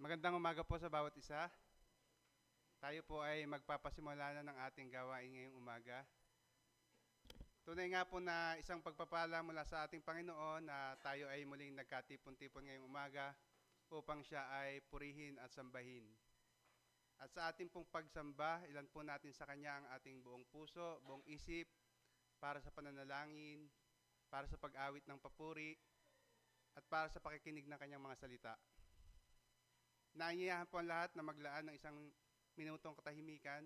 Magandang umaga po sa bawat isa. Tayo po ay magpapasimula na ng ating gawain ngayong umaga. Tunay nga po na isang pagpapala mula sa ating Panginoon na tayo ay muling nagkatipon-tipon ngayong umaga upang siya ay purihin at sambahin. At sa ating pong pagsamba, ilan po natin sa Kanya ang ating buong puso, buong isip, para sa pananalangin, para sa pag-awit ng papuri, at para sa pakikinig ng Kanyang mga salita. Naanyayahan po ang lahat na maglaan ng isang minutong katahimikan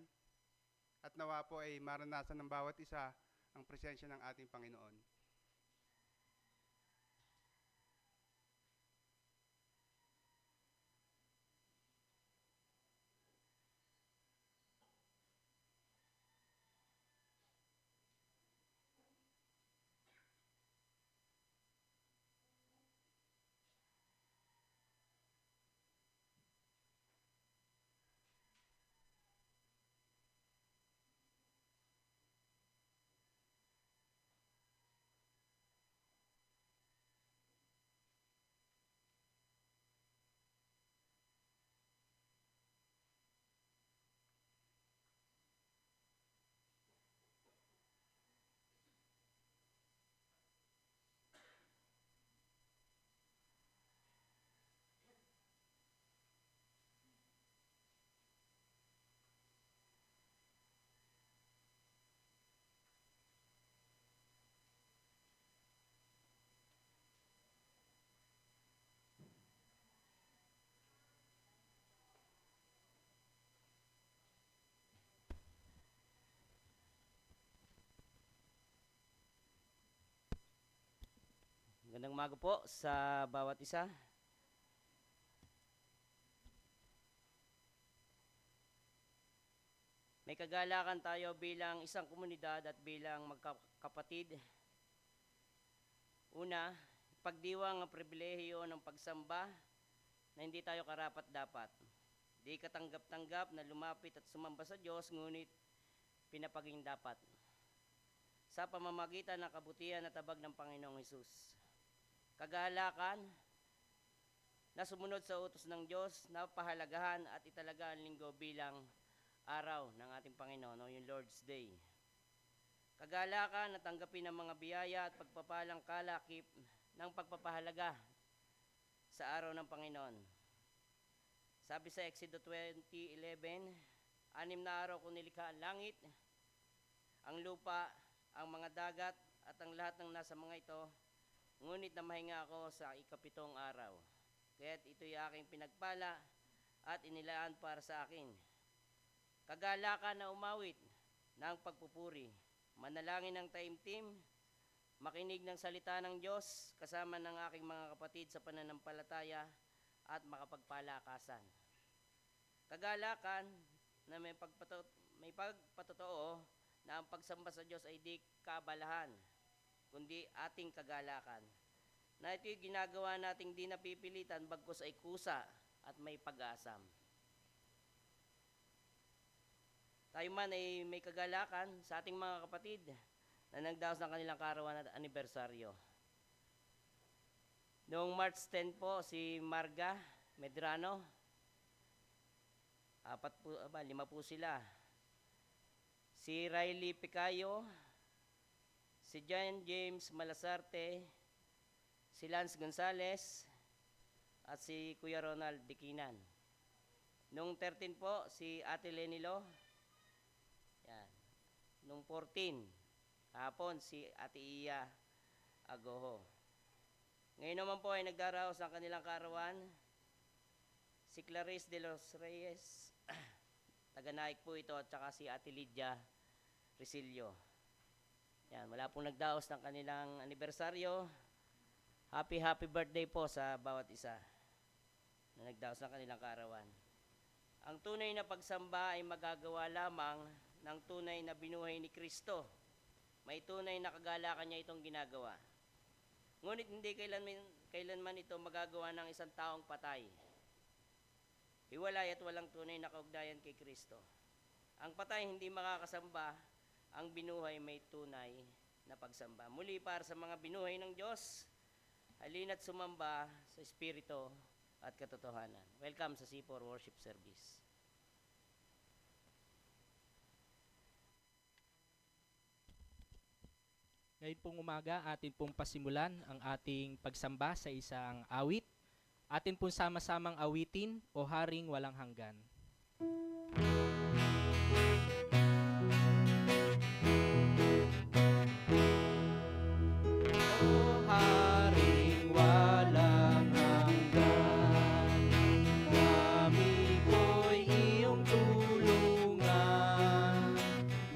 at nawa po ay maranasan ng bawat isa ang presensya ng ating Panginoon. Magandang umaga po sa bawat isa. May kagalakan tayo bilang isang komunidad at bilang magkakapatid. Una, pagdiwang ang pribilehiyo ng pagsamba na hindi tayo karapat-dapat. Di katanggap-tanggap na lumapit at sumamba sa Diyos, ngunit pinapaging dapat. Sa pamamagitan ng kabutihan at tabag ng Panginoong Hesus. Kagalakan na sumunod sa utos ng Diyos na pahalagahan at italaga ang linggo bilang araw ng ating Panginoon o yung Lord's Day. Kagalakan na tanggapin ang mga biyaya at pagpapalang kalakip ng pagpapahalaga sa araw ng Panginoon. Sabi sa Exodus 20:11, 6 na araw ko nilikha ang langit, ang lupa, ang mga dagat at ang lahat ng nasa mga ito, ngunit namahinga ako sa ikapitong araw. Kaya't ito'y aking pinagpala at inilaan para sa akin. Kagalakan na umawit ng pagpupuri, manalangin ng taimtim, makinig ng salita ng Diyos kasama ng aking mga kapatid sa pananampalataya at makapagpalakasan. Kagalakan na may pagpatotoo na ang pagsamba sa Diyos ay di kaabalahan, kundi ating kagalakan. Na ito'y ginagawa nating di napipilitan bagkus ay kusa at may pag-asam. Tayo man ay may kagalakan sa ating mga kapatid na nagdaos ng kanilang kaarawan at anibersaryo. Noong March 10 po, si Marga Medrano, 5 po sila. Si Riley Picayo, si John James Malasarte, si Lance Gonzales, at si Kuya Ronald Dikinan. Noong 13 po, si Ate Lenilo. Yan. Noong 14, hapon, si Ate Iya Agoho. Ngayon naman po ay nagdaraos ang kanilang kaarawan, si Clarice de los Reyes, taga-Naik po ito, at saka si Ate Lydia Resilio. Yan, wala pong nagdaos ng kanilang anibersaryo. Happy birthday po sa bawat isa na nagdaos ng kanilang kaarawan. Ang tunay na pagsamba ay magagawa lamang ng tunay na binuhay ni Kristo. May tunay na kagalakan niya itong ginagawa. Ngunit hindi kailanman ito magagawa ng isang taong patay. Hiwalay at walang tunay na kaugnayan kay Kristo. Ang patay hindi makakasamba, ang binuhay may tunay na pagsamba. Muli para sa mga binuhay ng Diyos, halina't sumamba sa Espiritu at katotohanan. Welcome sa C4 Worship Service. Ngayon pong umaga, atin pong pasimulan ang ating pagsamba sa isang awit. Atin pong sama-samang awitin, O Haring Walang Hanggan. O Haring Walang Hanggan, kami ko'y iyong tulungan,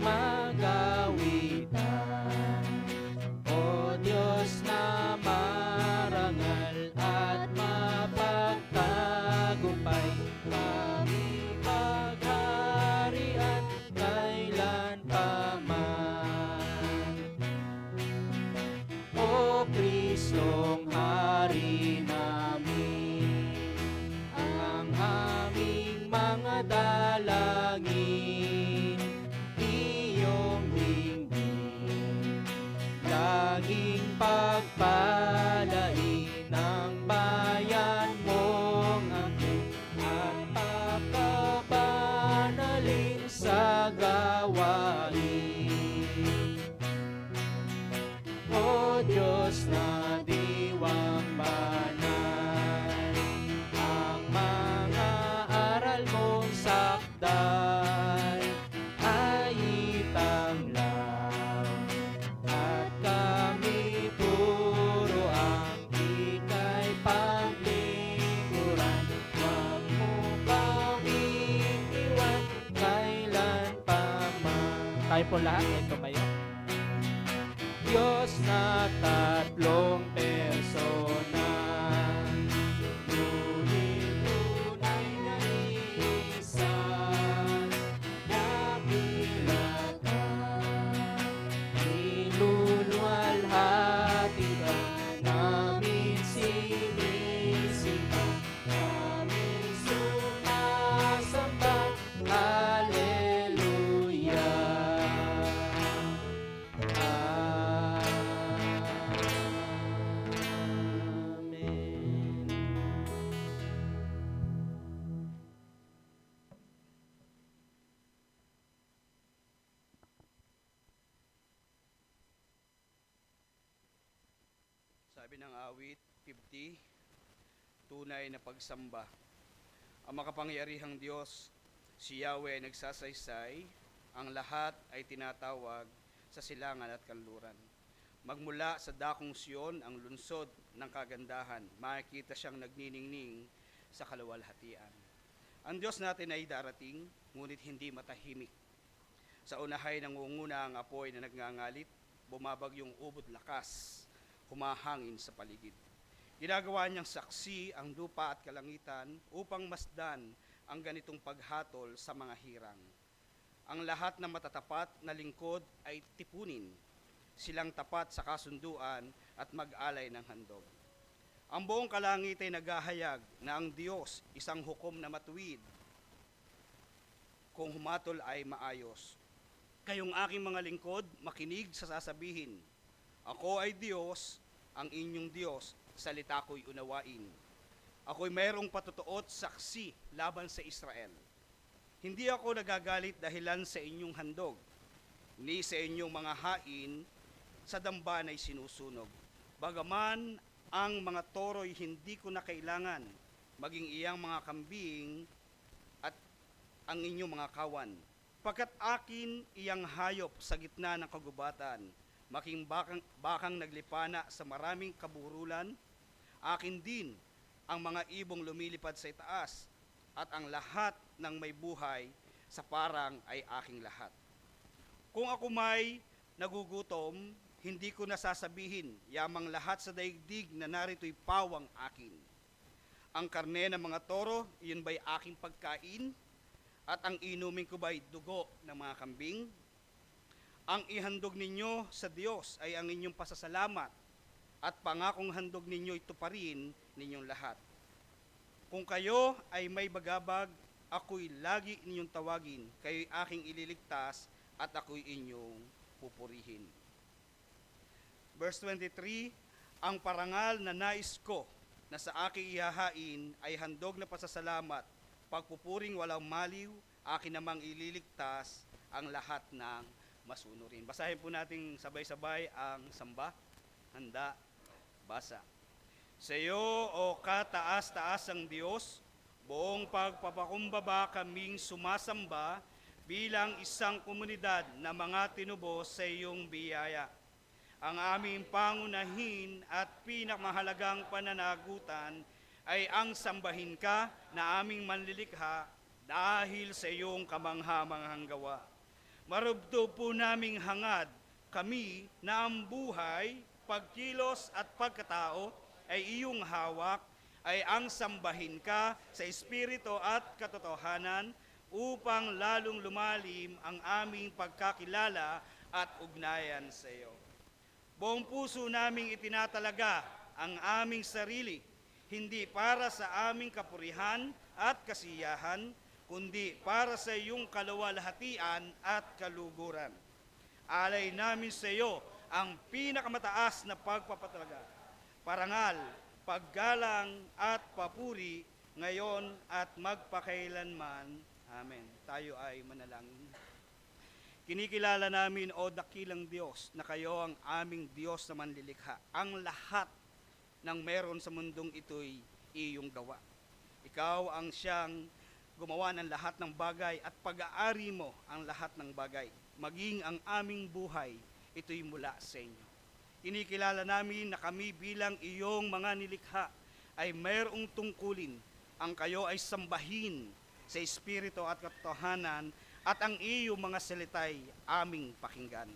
magawitan. O Diyos na marangal at mapagtagumpay, kami pagharian kailan pa man. O Kristong Hari namin, ang aming mga dalangin, iyong dinggin, laging pagpalain ang bayan mong aking at pagkabanalin sa gawain. O Diyos na diwang banal, ang mga aral mong sakdal ay itanglaw, at kami puro ang ika'y paglingkuran. Huwag mo kaming iwan kailan pa man. Tayo po lahat, ito kayo. Diyos na tatlong persona, ngunit tunay na iisa, dakila ka, niluluwalhati ka, namin sinisimba, namin sumasamba, Hallelujah. Amen. Sabi ng awit 50, tunay na pagsamba. Ang makapangyarihang Diyos, si Yahweh ay nagsasaysay, ang lahat ay tinatawag sa silangan at kanluran. Magmula sa dakong Siyon ang lunsod ng kagandahan, makikita siyang nagniningning sa kaluwalhatian. Ang Diyos natin ay darating, ngunit hindi matahimik. Sa unahay nangunguna ang apoy na nagngangalit, bumabagyong ubod lakas, humahangin sa paligid. Ginagawa niyang saksi ang lupa at kalangitan upang masdan ang ganitong paghatol sa mga hirang. Ang lahat ng matatapat na lingkod ay tipunin, silang tapat sa kasunduan at mag-alay ng handog. Ang buong kalangit ay naghahayag na ang Diyos isang hukom na matuwid, kung humatol ay maayos. Kayong aking mga lingkod, makinig sa sasabihin. Ako ay Diyos, ang inyong Diyos, salita ko'y unawain. Ako'y mayroong patutuot saksi laban sa Israel. Hindi ako nagagalit dahilan sa inyong handog, ni sa inyong mga hain sa damban ay sinusunog. Bagaman ang mga toro'y hindi ko na kailangan, maging iyang mga kambing at ang inyong mga kawan. Pagkat akin iyang hayop sa gitna ng kagubatan, making bakang naglipana sa maraming kaburulan, akin din ang mga ibong lumilipad sa itaas, at ang lahat ng may buhay sa parang ay aking lahat. Kung ako may nagugutom, hindi ko nasasabihin, yamang lahat sa daigdig na narito'y pawang akin. Ang karne ng mga toro, iyon ba'y aking pagkain? At ang inumin ko ba'y dugo ng mga kambing? Ang ihandog ninyo sa Diyos ay ang inyong pasasalamat, at pangakong handog ninyo ito pa rin ninyong lahat. Kung kayo ay may bagabag, ako'y lagi inyong tawagin, kayo'y aking ililigtas, at ako'y inyong pupurihin. Verse 23, ang parangal na nais ko na sa aking ihahain ay handog na pasasalamat, pagpupuring walang maliw, akin namang ililigtas ang lahat ng masunurin. Basahin po natin sabay-sabay ang samba. Handa, basa. Sa iyo, o kataas-taasang Diyos, buong pagpapakumbaba kaming sumasamba bilang isang komunidad na mga tinubos sa iyong biyaya. Ang aming pangunahin at pinakamahalagang pananagutan ay ang sambahin ka na aming manlilikha dahil sa iyong kamangha-manghang gawa. Marubdo po naming hangad kami na ang buhay, pagkilos at pagkatao ay iyong hawak, ay ang sambahin ka sa espiritu at katotohanan upang lalong lumalim ang aming pagkakilala at ugnayan sa iyo. Buong puso naming itinatalaga ang aming sarili, hindi para sa aming kapurihan at kasiyahan, kundi para sa iyong kaluwalhatian at kaluguran. Alay namin sa iyo ang pinakamataas na pagpapatalaga, parangal, paggalang at papuri ngayon at magpakailanman. Amen. Tayo ay manalangin. Kinikilala namin, O dakilang Diyos, na kayo ang aming Diyos na manlilikha. Ang lahat ng meron sa mundong ito'y iyong gawa. Ikaw ang siyang gumawa ng lahat ng bagay at pag-aari mo ang lahat ng bagay. Maging ang aming buhay, ito'y mula sa inyo. Kinikilala namin na kami bilang iyong mga nilikha ay mayroong tungkulin. Ang kayo ay sambahin sa espiritu at katotohanan at ang iyong mga salita'y aming pakinggan.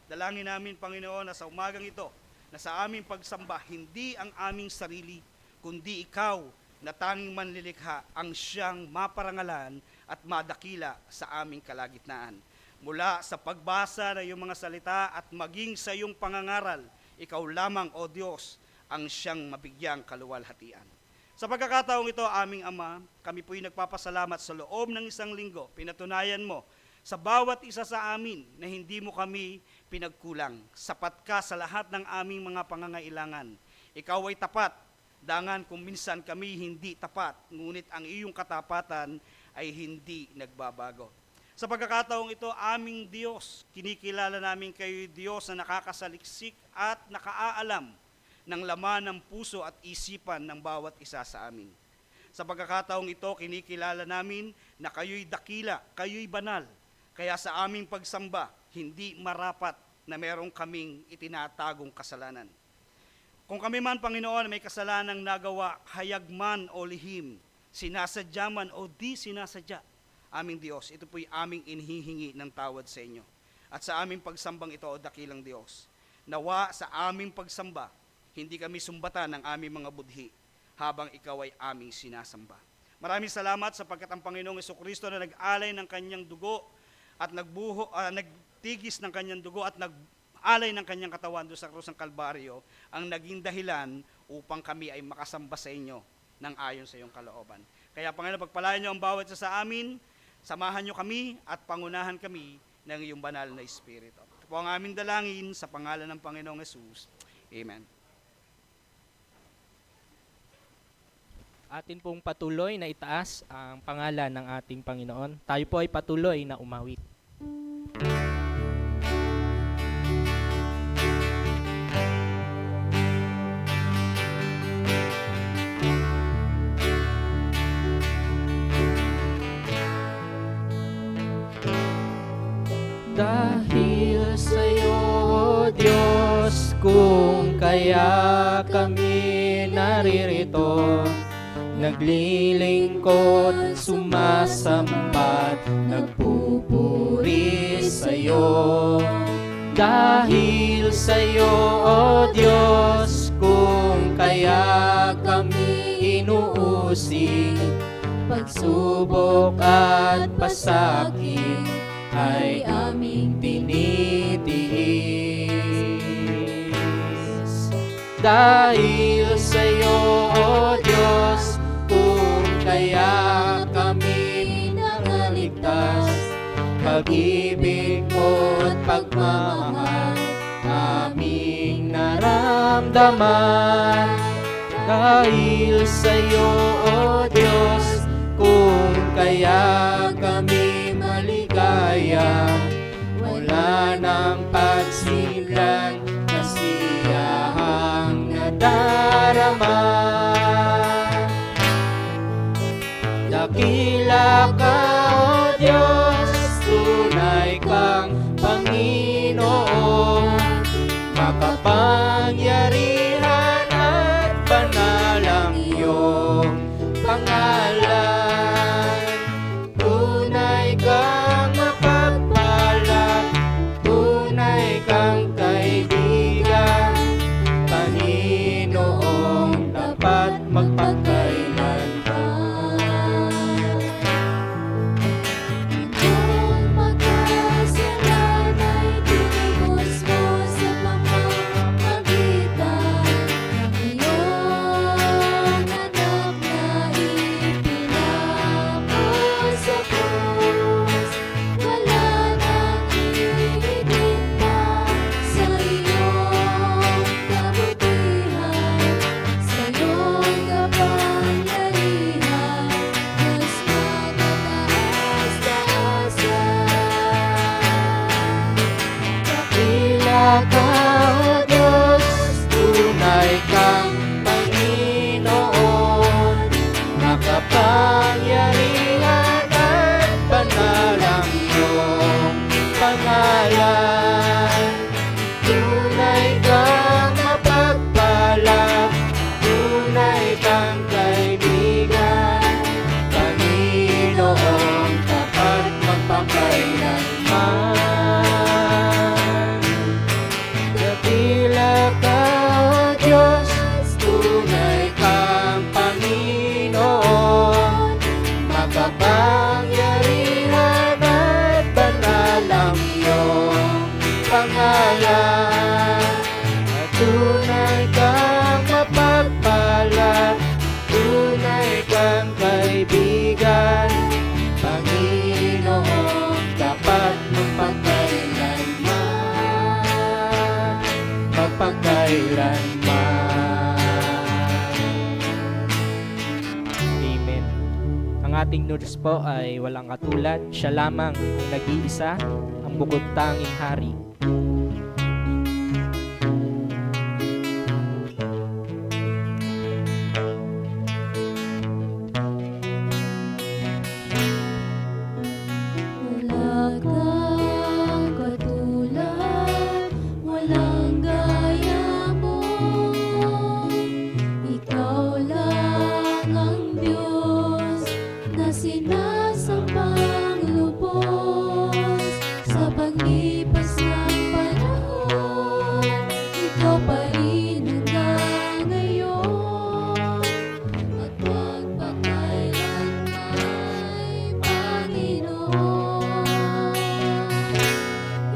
Dalangin namin, Panginoon, na sa umagang ito, na sa aming pagsamba, hindi ang aming sarili, kundi ikaw na tanging manlilikha ang siyang maparangalan at madakila sa aming kalagitnaan. Mula sa pagbasa ng iyong mga salita at maging sa iyong pangangaral, ikaw lamang, O Diyos, ang siyang mabigyang kaluwalhatian. Sa pagkakataong ito, aming Ama, kami po'y nagpapasalamat sa loob ng isang linggo. Pinatunayan mo sa bawat isa sa amin na hindi mo kami pinagkulang. Sapat ka sa lahat ng aming mga pangangailangan. Ikaw ay tapat, dangan kung minsan kami hindi tapat, ngunit ang iyong katapatan ay hindi nagbabago. Sa pagkakataong ito, aming Diyos, kinikilala namin kayo, Diyos na nakakasaliksik at nakaalam ng laman ng puso at isipan ng bawat isa sa amin. Sa pagkakataong ito, kinikilala namin na kayo'y dakila, kayo'y banal. Kaya sa aming pagsamba, hindi marapat na merong kaming itinatagong kasalanan. Kung kami man, Panginoon, may kasalanang nagawa, hayag man o lihim, sinasadya man o di sinasadya, aming Diyos, ito po'y aming inihihingi ng tawad sa inyo. At sa aming pagsambang ito, O dakilang Diyos, nawa sa aming pagsamba, hindi kami sumbatan ng aming mga budhi habang ikaw ay aming sinasamba. Maraming salamat sapagkat ang Panginoong Jesucristo na nag-alay ng kanyang dugo at nagtigis ng kanyang dugo at nag-alay ng kanyang katawan doon sa krus ng Kalbaryo ang naging dahilan upang kami ay makasamba sa inyo ng ayon sa iyong kalooban. Kaya Panginoon, pagpalain niyo ang bawat isa sa amin, samahan niyo kami at pangunahan kami ng iyong banal na Espiritu. Ito po ang aming dalangin sa pangalan ng Panginoong Jesus. Amen. Atin pong patuloy na itaas ang pangalan ng ating Panginoon. Tayo po ay patuloy na umawit. Dahil sa iyo, O Diyos, kung kaya kami naririto, naglilingkod, sumasambat, nagpupuri sa'yo. Dahil sa'yo, O Diyos, kung kaya kami inuusig, pagsubok at pasakit ay aming tinitiis. Dahil sa'yo, O Diyos, kung kaya kami nakaligtas, pag-ibig mo at pagmamahal aming naramdaman. Dahil sa'yo, O Diyos, kung kaya kami maligaya, wala nang pagsinlan, kasiyahang nadarama. Dakila ka, O Diyos, tunay kang Panginoon, makapangyarihan at banal ang iyong pangalan. Tunay kang mapagpala, tunay kang kaibigan, Panginoong dapat magpakailanman. Kung magkasalan ay tinubos mo sa pamamagitan, iyong anak na ipinako sa krus. Wala nang hihigit pa sa iyong kabutihan, sa iyong kapangyarihan, mas matataas-taasan. Dakila ka, O Diyos, tunay kang Panginoon, makapangyarihan at banal ang iyong pangalan. Tunay kang mapagpala, tunay kang kaibigan, Panginoong tapat magpakailanman. Dakila ka, O Diyos, tunay kang Panginoon, makapangyarihan at banal ang iyong pangalan. At tunay kang mapagpala, tunay kang kaibigan, Panginoon dapat magpakailanman, magpakailanman. Amen. Ang ating Diyos po ay walang katulad. Siya lamang ang nag-iisa, ang bukod tanging hari. Wala kang katulad, walang gaya mo. Ikaw lang ang Diyos na sinasambang lubos. Sa paglipas ng panahon, ikaw pa rin hanggang ngayon. At magpakailanman, Panginoon,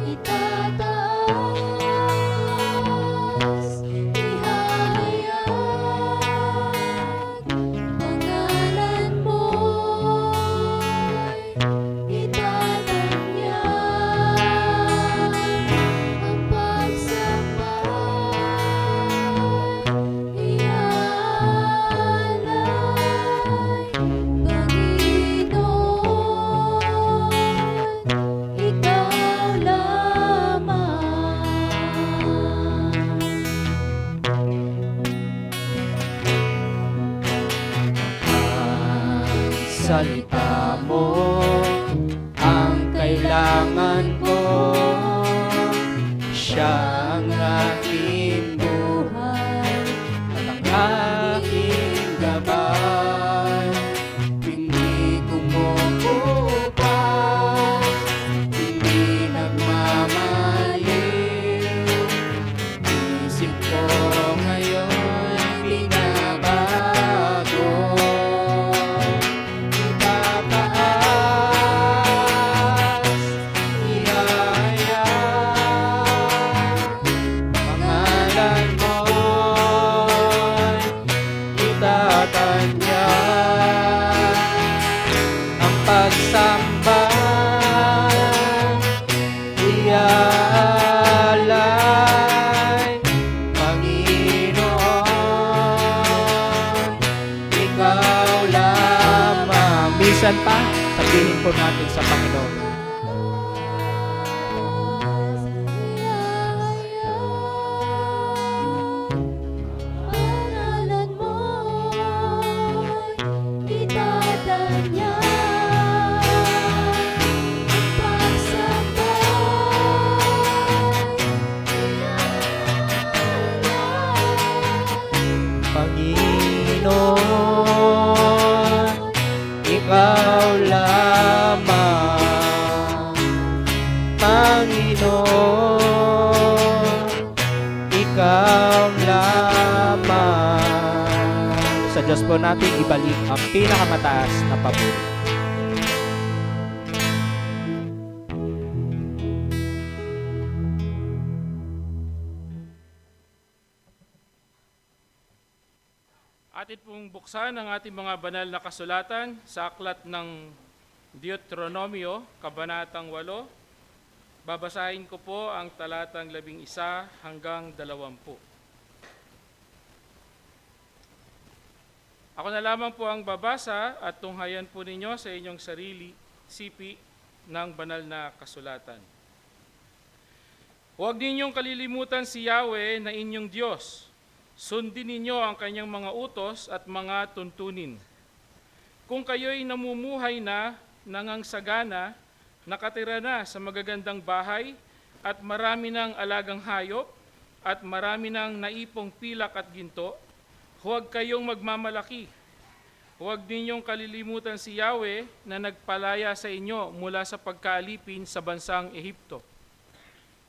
itataas, ihahayag, pangalan mo'y itatanyag, ang pagsambay, iaalay, Panginoon, ikaw lamang. Ang salita mo ang kailangan ko, siya ang aking buhay at ang aking gabay. Hindi kumukupas, hindi nagmamaliw, isip ko ngayon binabago. Itataas, ihahayag, pangalan mo'y itatanyag, ang pagsamba iaalay, Panginoon, minsan pa, sabihin po natin sa Panginoon. Pangalan mo'y itatanyag, Panginoon, ikaw lamang. Panginoon, ikaw lamang. Sa Diyos po natin ibalik ang pinakamataas na papuri. Atin pong buksan ang ating mga banal na kasulatan sa aklat ng Deuteronomio, Kabanatang 8. Babasahin ko po ang talatang 11 hanggang 20. Ako na lamang po ang babasa at tunghayan po ninyo sa inyong sarili sipi ng banal na kasulatan. Huwag ninyong kalilimutan si Yahweh na inyong Diyos. Sundin ninyo ang kanyang mga utos at mga tuntunin. Kung kayo'y namumuhay na, nangangsagana, nakatira na sa magagandang bahay, at marami ng alagang hayop, at marami ng naipong pilak at ginto, huwag kayong magmamalaki. Huwag ninyong kalilimutan si Yahweh na nagpalaya sa inyo mula sa pagkaalipin sa bansang Ehipto.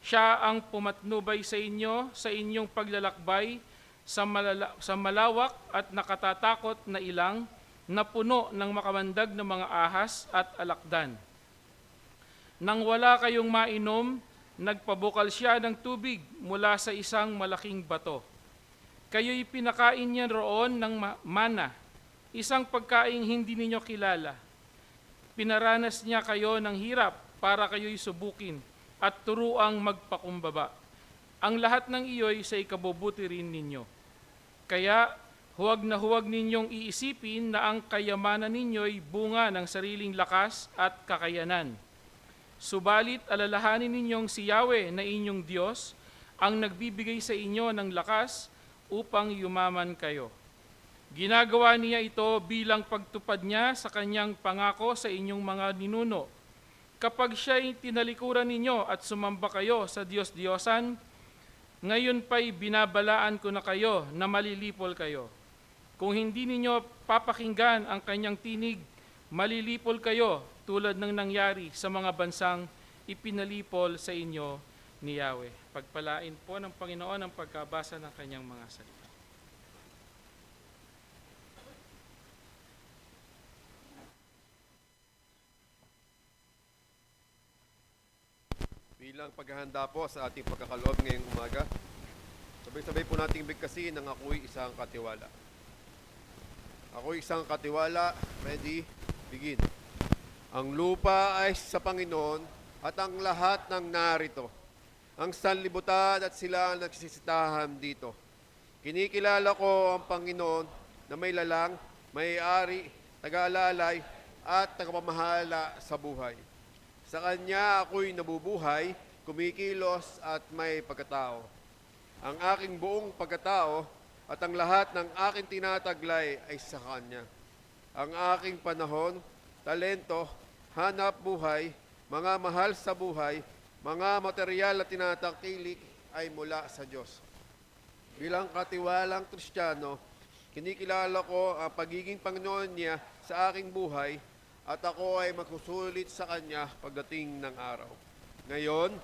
Siya ang pumatnubay sa inyo sa inyong paglalakbay sa malawak at nakatatakot na ilang na puno ng makamandag na mga ahas at alakdan. Nang wala kayong mainom, nagpabukal siya ng tubig mula sa isang malaking bato. Kayo'y pinakain niya roon ng mana, isang pagkaing hindi ninyo kilala. Pinaranas niya kayo ng hirap para kayo'y subukin at turuang magpakumbaba. Ang lahat ng iyo'y sa ikabubuti rin ninyo. Kaya huwag na huwag ninyong iisipin na ang kayamanan ninyo'y bunga ng sariling lakas at kakayanan. Subalit alalahanin ninyong si Yahweh na inyong Diyos ang nagbibigay sa inyo ng lakas upang yumaman kayo. Ginagawa niya ito bilang pagtupad niya sa kanyang pangako sa inyong mga ninuno. Kapag siya'y tinalikuran ninyo at sumamba kayo sa Diyos-Diyosan, ngayon pa'y binabalaan ko na kayo na malilipol kayo. Kung hindi ninyo papakinggan ang kanyang tinig, malilipol kayo tulad ng nangyari sa mga bansang ipinalipol sa inyo ni Yahweh. Pagpalain po ng Panginoon ang pagkabasa ng kanyang mga salita. Bilang paghahanda po sa ating pagkakaloob ngayong umaga, sabay-sabay po nating bigkasin ng ako'y isang katiwala. Ako'y isang katiwala, ready, begin. Ang lupa ay sa Panginoon at ang lahat ng narito. Ang sanlibutan at sila ang nagsisitahan dito. Kinikilala ko ang Panginoon na may lalang, may-ari, taga-alalay at tagapamahala sa buhay. Sa Kanya ako'y nabubuhay, kumikilos at may pagkatao. Ang aking buong pagkatao at ang lahat ng aking tinataglay ay sa Kanya. Ang aking panahon, talento, hanap buhay, mga mahal sa buhay, mga material na tinatangkilik ay mula sa Diyos. Bilang katiwalang Kristiyano, kinikilala ko ang pagiging Panginoon niya sa aking buhay at ako ay magsusulit sa Kanya pagdating ng araw. Ngayon,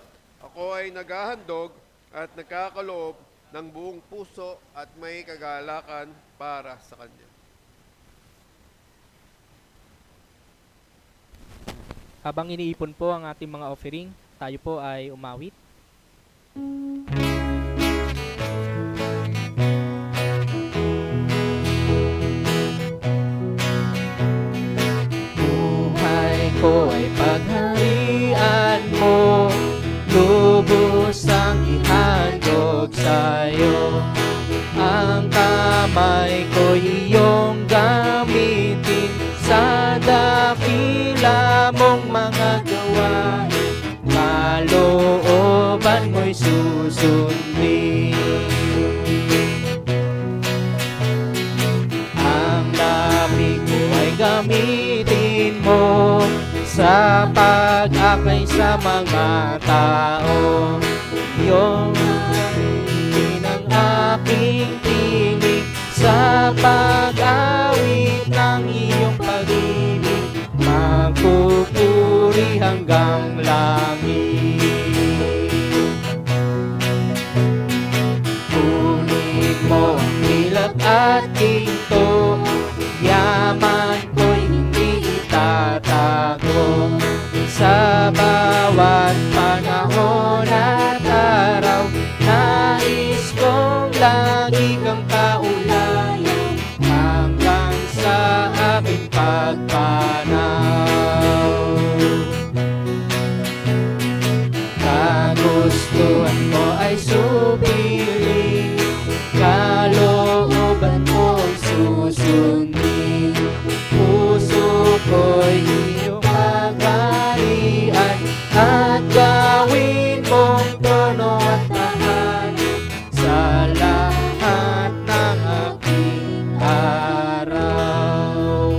ako ay naghahandog at nagkakaloob ng buong puso at may kagalakan para sa Kanya. Habang iniipon po ang ating mga offering, tayo po ay umawit. Buhay ko ay pagharian mo, lubos ang ihandog sa'yo. Ang kamay ko iyong gamitin sa dakong susundin. Ang labi ko ay gamitin mo sa pag-akay sa mga tao. Iyong gamitin ang aking tinig sa pag-awit ng iyong pag-ibig, magpupuri hanggang langit. Kunin mo ang hilap at ginto, yaman ko'y hindi itatago. Sa bawat panahon at araw, nais kong lagi kang kaulayan hanggang sa aking pagpanaw. Kagustuhan mo ay supiling, kalooban mo'y susundin. Puso ko'y iyong pag-arian at gawin mong trono at tahanan sa lahat ng aking araw.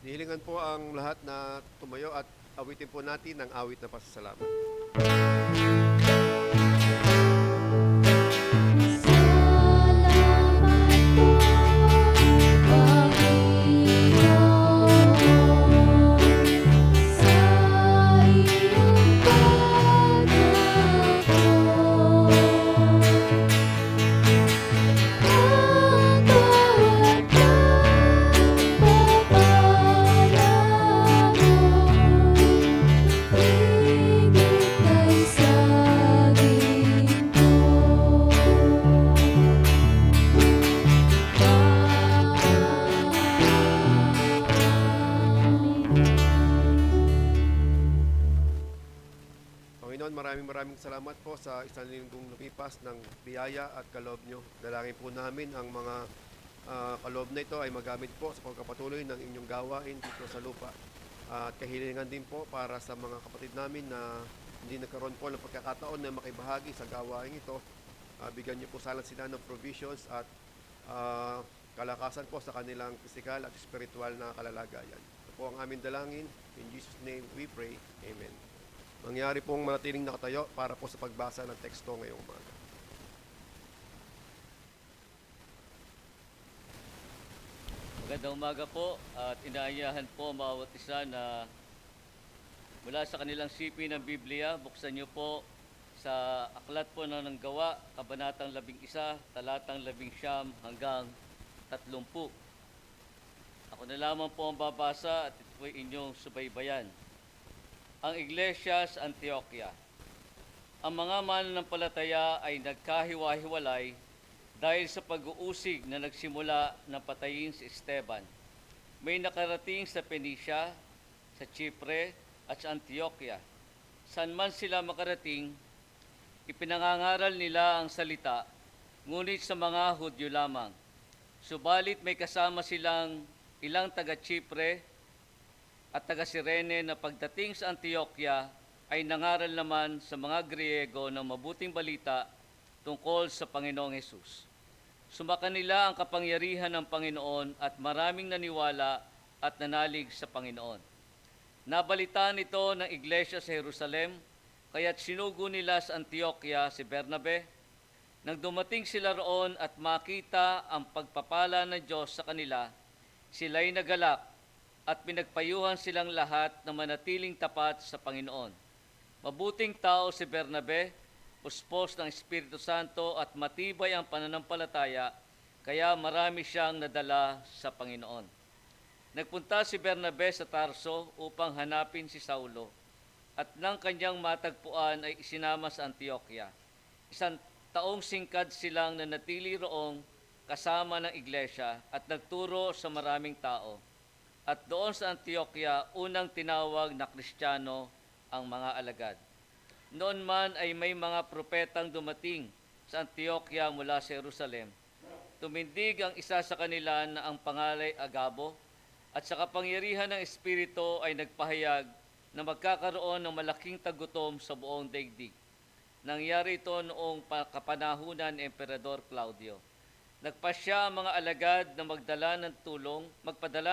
Nihilingan po ang lahat na tumayo at awitin po natin ang awit na pasasalamat. Salamat po, Panginoon, sa iyong pag-aabot. Ang bawat pagpapala mo, higit kay sa ginto. Panginoon, maraming salamat po sa isang linggong lumipas ng biyaya at kaloob nyo. Dalangin po namin ang mga kaloob na ito ay magamit po sa pagkapatuloy ng inyong gawain dito sa lupa. At kahilingan din po para sa mga kapatid namin na hindi nagkaroon po ng pagkakataon na makibahagi sa gawain ito. Bigyan niyo po sana sila ng provisions at kalakasan po sa kanilang physical at spiritual na kalalagayan. Ito po ang aming dalangin. In Jesus' name we pray. Amen. Mangyari pong manatiling nakatayo para po sa pagbasa ng teksto ngayong umaga. Magandang umaga po at inaayahan po ang bawat isa na mula sa kanilang sipi ng Biblia, buksan niyo po sa aklat po ng Gawa, Kabanatang 11, Talatang 11 hanggang 30. Ako na lamang po ang babasa at ito po ay inyong subaybayan. Ang Iglesia sa Antioquia. Ang mga mananampalataya ay nagkahiwa-hiwalay dahil sa pag-uusig na nagsimula ng patayin si Esteban. May nakarating sa Phoenicia, sa Chipre at sa Antioquia. Saan man sila makarating, ipinangangaral nila ang salita, ngunit sa mga Hudyo lamang. Subalit may kasama silang ilang taga-Chipre at taga-Sirene na pagdating sa Antioquia ay nangaral naman sa mga Griego ng mabuting balita tungkol sa Panginoong Hesus. Sumakan nila ang kapangyarihan ng Panginoon at maraming naniwala at nanalig sa Panginoon. Nabalitaan ito ng iglesia sa Jerusalem, kaya't sinugo nila sa Antioquia si Bernabe. Nang dumating sila roon at makita ang pagpapala ng Diyos sa kanila, sila'y nagalak at pinagpayuhan silang lahat na manatiling tapat sa Panginoon. Mabuting tao si Bernabe, puspos ng Espiritu Santo at matibay ang pananampalataya, kaya marami siyang nadala sa Panginoon. Nagpunta si Bernabe sa Tarso upang hanapin si Saulo, at nang kanyang matagpuan ay isinama sa Antioquia. 1 taong singkad silang nanatili roong kasama ng iglesia at nagturo sa maraming tao. At doon sa Antioquia, unang tinawag na Kristiyano ang mga alagad. Noon man ay may mga propetang dumating sa Antioquia mula sa Jerusalem. Tumindig ang isa sa kanila na ang pangalay Agabo, at sa kapangyarihan ng Espiritu ay nagpahayag na magkakaroon ng malaking tagutom sa buong daigdig. Nangyari ito noong kapanahunan ni Emperador Claudio. Nagpasya ang mga alagad na magpadala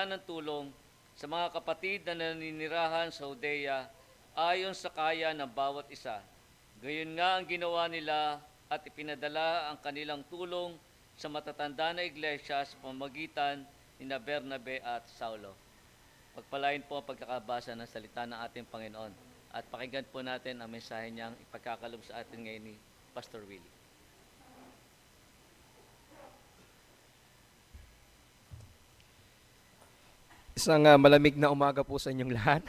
ng tulong sa mga kapatid na naninirahan sa Judea ayon sa kaya ng bawat isa. Gayon nga ang ginawa nila at ipinadala ang kanilang tulong sa matatanda na iglesia sa pamamagitan ni Bernabe at Saulo. Pagpalain po ang pagkakabasa ng salita ng ating Panginoon at pakinggan po natin ang mensahe niyang ipagkakalob sa atin ngayon ni Pastor Willie. Isang malamig na umaga po sa inyong lahat.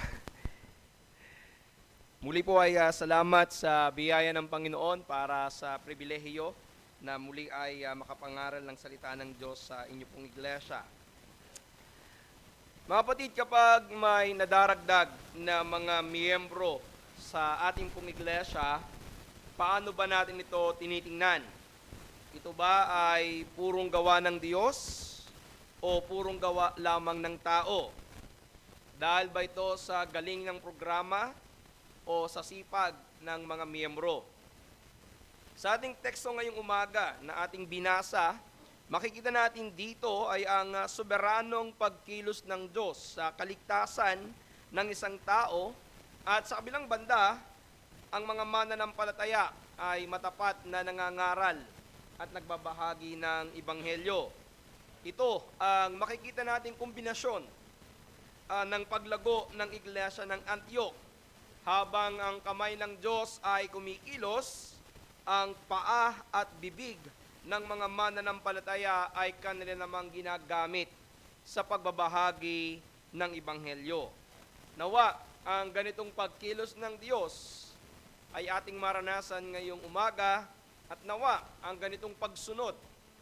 Muli po ay salamat sa biyaya ng Panginoon para sa pribilehiyo na muli ay makapangaral ng salita ng Diyos sa inyo pong iglesia. Mga kapatid, kapag may nadaragdag na mga miyembro sa ating pong iglesia, paano ba natin ito tinitingnan? Ito ba ay purong gawa ng Diyos o purong gawa lamang ng tao? Dahil ba ito sa galing ng programa o sa sipag ng mga miyembro? Sa ating teksto ngayong umaga na ating binasa, makikita natin dito ay ang soberanong pagkilos ng Diyos sa kaligtasan ng isang tao, at sa kabilang banda, ang mga mananampalataya ay matapat na nangangaral at nagbabahagi ng Ebanghelyo. Ito ang makikita nating kombinasyon ng paglago ng iglesia ng Antioch. Habang ang kamay ng Diyos ay kumikilos, ang paa at bibig ng mga mananampalataya ay kanila namang ginagamit sa pagbabahagi ng Ebanghelyo. Nawa, ang ganitong pagkilos ng Diyos ay ating maranasan ngayong umaga, at nawa, ang ganitong pagsunod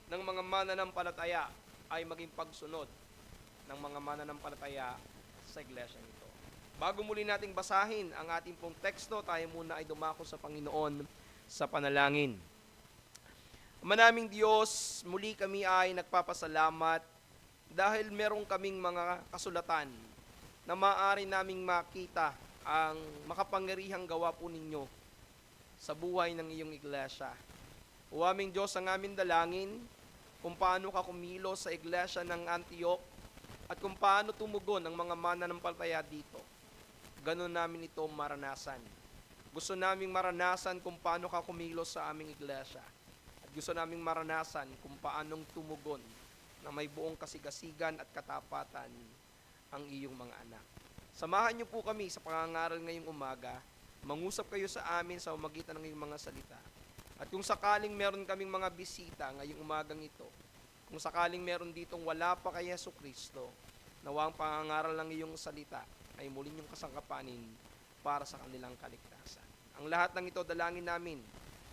ng mga mananampalataya ay maging pagsunod ng mga mananampalataya sa iglesia nito. Bago muli nating basahin ang ating pong teksto, tayo muna ay dumako sa Panginoon sa panalangin. Ama naming Diyos, muli kami ay nagpapasalamat dahil meron kaming mga kasulatan na maaari naming makita ang makapangyarihang gawa po ninyo sa buhay ng iyong iglesia. O aming Diyos, ang aming dalangin kung paano ka kumilos sa iglesia ng Antioch at kung paano tumugon ang mga mananampalataya dito. Ganon namin ito maranasan. Gusto naming maranasan kung paano ka kumilos sa aming iglesia. At gusto naming maranasan kung paanong tumugon na may buong kasigasigan at katapatan ang iyong mga anak. Samahan niyo po kami sa pangangaral ngayong umaga. Mangusap kayo sa amin sa umagitan ng iyong mga salita. At kung sakaling meron kaming mga bisita ngayong umagang ito, kung sakaling meron ditong wala pa kay Jesucristo, nawa ang pangangaral ng iyong salita ay muli niyong kasangkapanin para sa kanilang kaligtasan. Ang lahat ng ito dalangin namin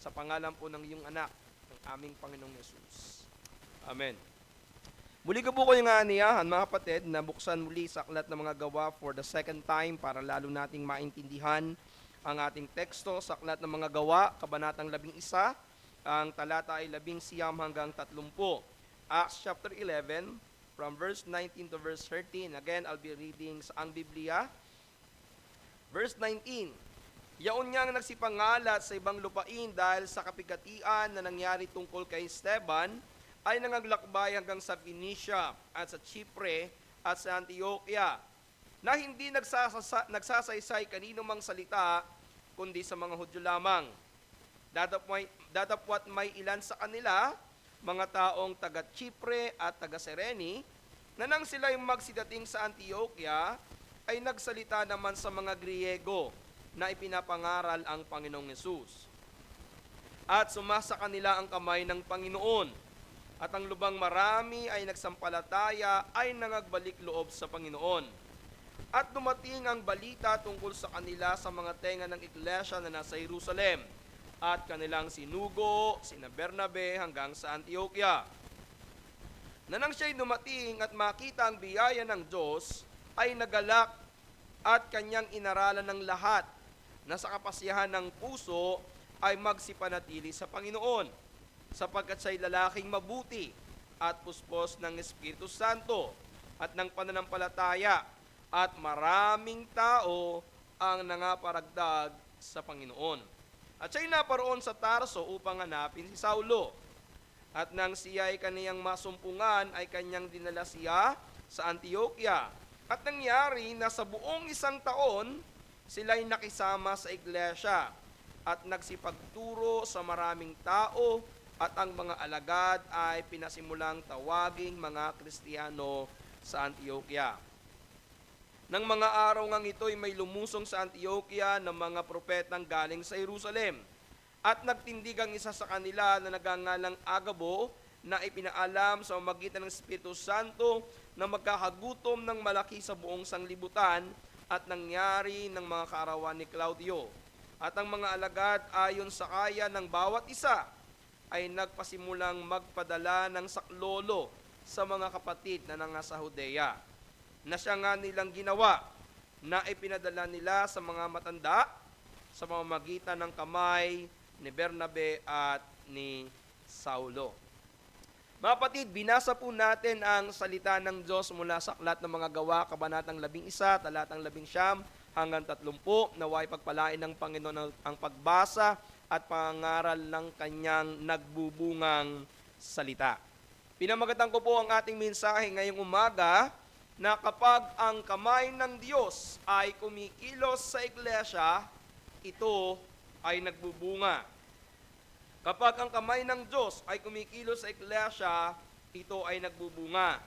sa pangalan po ng iyong anak, ng aming Panginoong Yesus. Amen. Muli ko po kayong aaniyahan, mga kapatid, na buksan muli sa aklat ng mga gawa for the second time para lalo nating maintindihan ang ating teksto sa aklat ng mga gawa, kabanatang 11, ang talata ay 19 hanggang 30. Acts chapter 11, from verse 19 to verse 13. Again, I'll be reading sa ang Biblia. Verse 19, yaon niyang nagsipangalat sa ibang lupain dahil sa kapigatian na nangyari tungkol kay Esteban, ay nangaglakbay hanggang sa Phoenicia at sa Chipre at sa Antioquia, na hindi nagsasaysay kanino mang salita, kundi sa mga Hudyo lamang. Datapwat may ilan sa kanila, mga taong taga Chipre at taga Sereni, na nang sila'y magsidating sa Antioquia, ay nagsalita naman sa mga Griego na ipinapangaral ang Panginoong Yesus. At sumasa kanila ang kamay ng Panginoon, at ang lubang marami ay nagsampalataya ay nangagbalik loob sa Panginoon. At dumating ang balita tungkol sa kanila sa mga tenga ng iglesia na nasa Jerusalem, at kanilang sinugo, sina Bernabe hanggang sa Antioquia. Na nang siya'y dumating at makita ang biyaya ng Diyos, ay nagalak at kanyang inaralan ng lahat na sa kapasyahan ng puso ay magsipanatili sa Panginoon, sapagkat siya'y lalaking mabuti at puspos ng Espiritu Santo at ng pananampalataya, at maraming tao ang nangaparagdag sa Panginoon. At siya'y naparoon sa Tarso upang hanapin si Saulo. At nang siya ay kaniyang masumpungan, ay kanyang dinala siya sa Antioquia. At nangyari na sa buong 1 taon, sila'y nakisama sa iglesia at nagsipagturo sa maraming tao, at ang mga alagad ay pinasimulang tawaging mga Kristiyano sa Antioquia. Nang mga araw ngang ito'y may lumusong sa Antioquia ng mga propetang galing sa Jerusalem. At nagtindig ang isa sa kanila na nagangalang Agabo na ipinaalam sa magitan ng Espiritu Santo na magkakagutom ng malaki sa buong sanglibutan, at nangyari ng mga kaarawan ni Claudio. At ang mga alagad ayon sa kaya ng bawat isa ay nagpasimulang magpadala ng saklolo sa mga kapatid na nasa Judea, na siya nga nilang ginawa na ipinadala nila sa mga matanda sa pamamagitan ng kamay ni Bernabe at ni Saulo. Mga kapatid, binasa po natin ang salita ng Diyos mula sa Aklat ng Mga Gawa, Kabanatang 11, talatang 19 hanggang 30, naway pagpalain ng Panginoon ang pagbasa at pangaral ng kanyang nagbubungang salita. Pinamagatan ko po ang ating mensahe ngayong umaga na kapag ang kamay ng Diyos ay kumikilos sa iglesia, ito ay nagbubunga. Kapag ang kamay ng Diyos ay kumikilos sa iglesia, ito ay nagbubunga.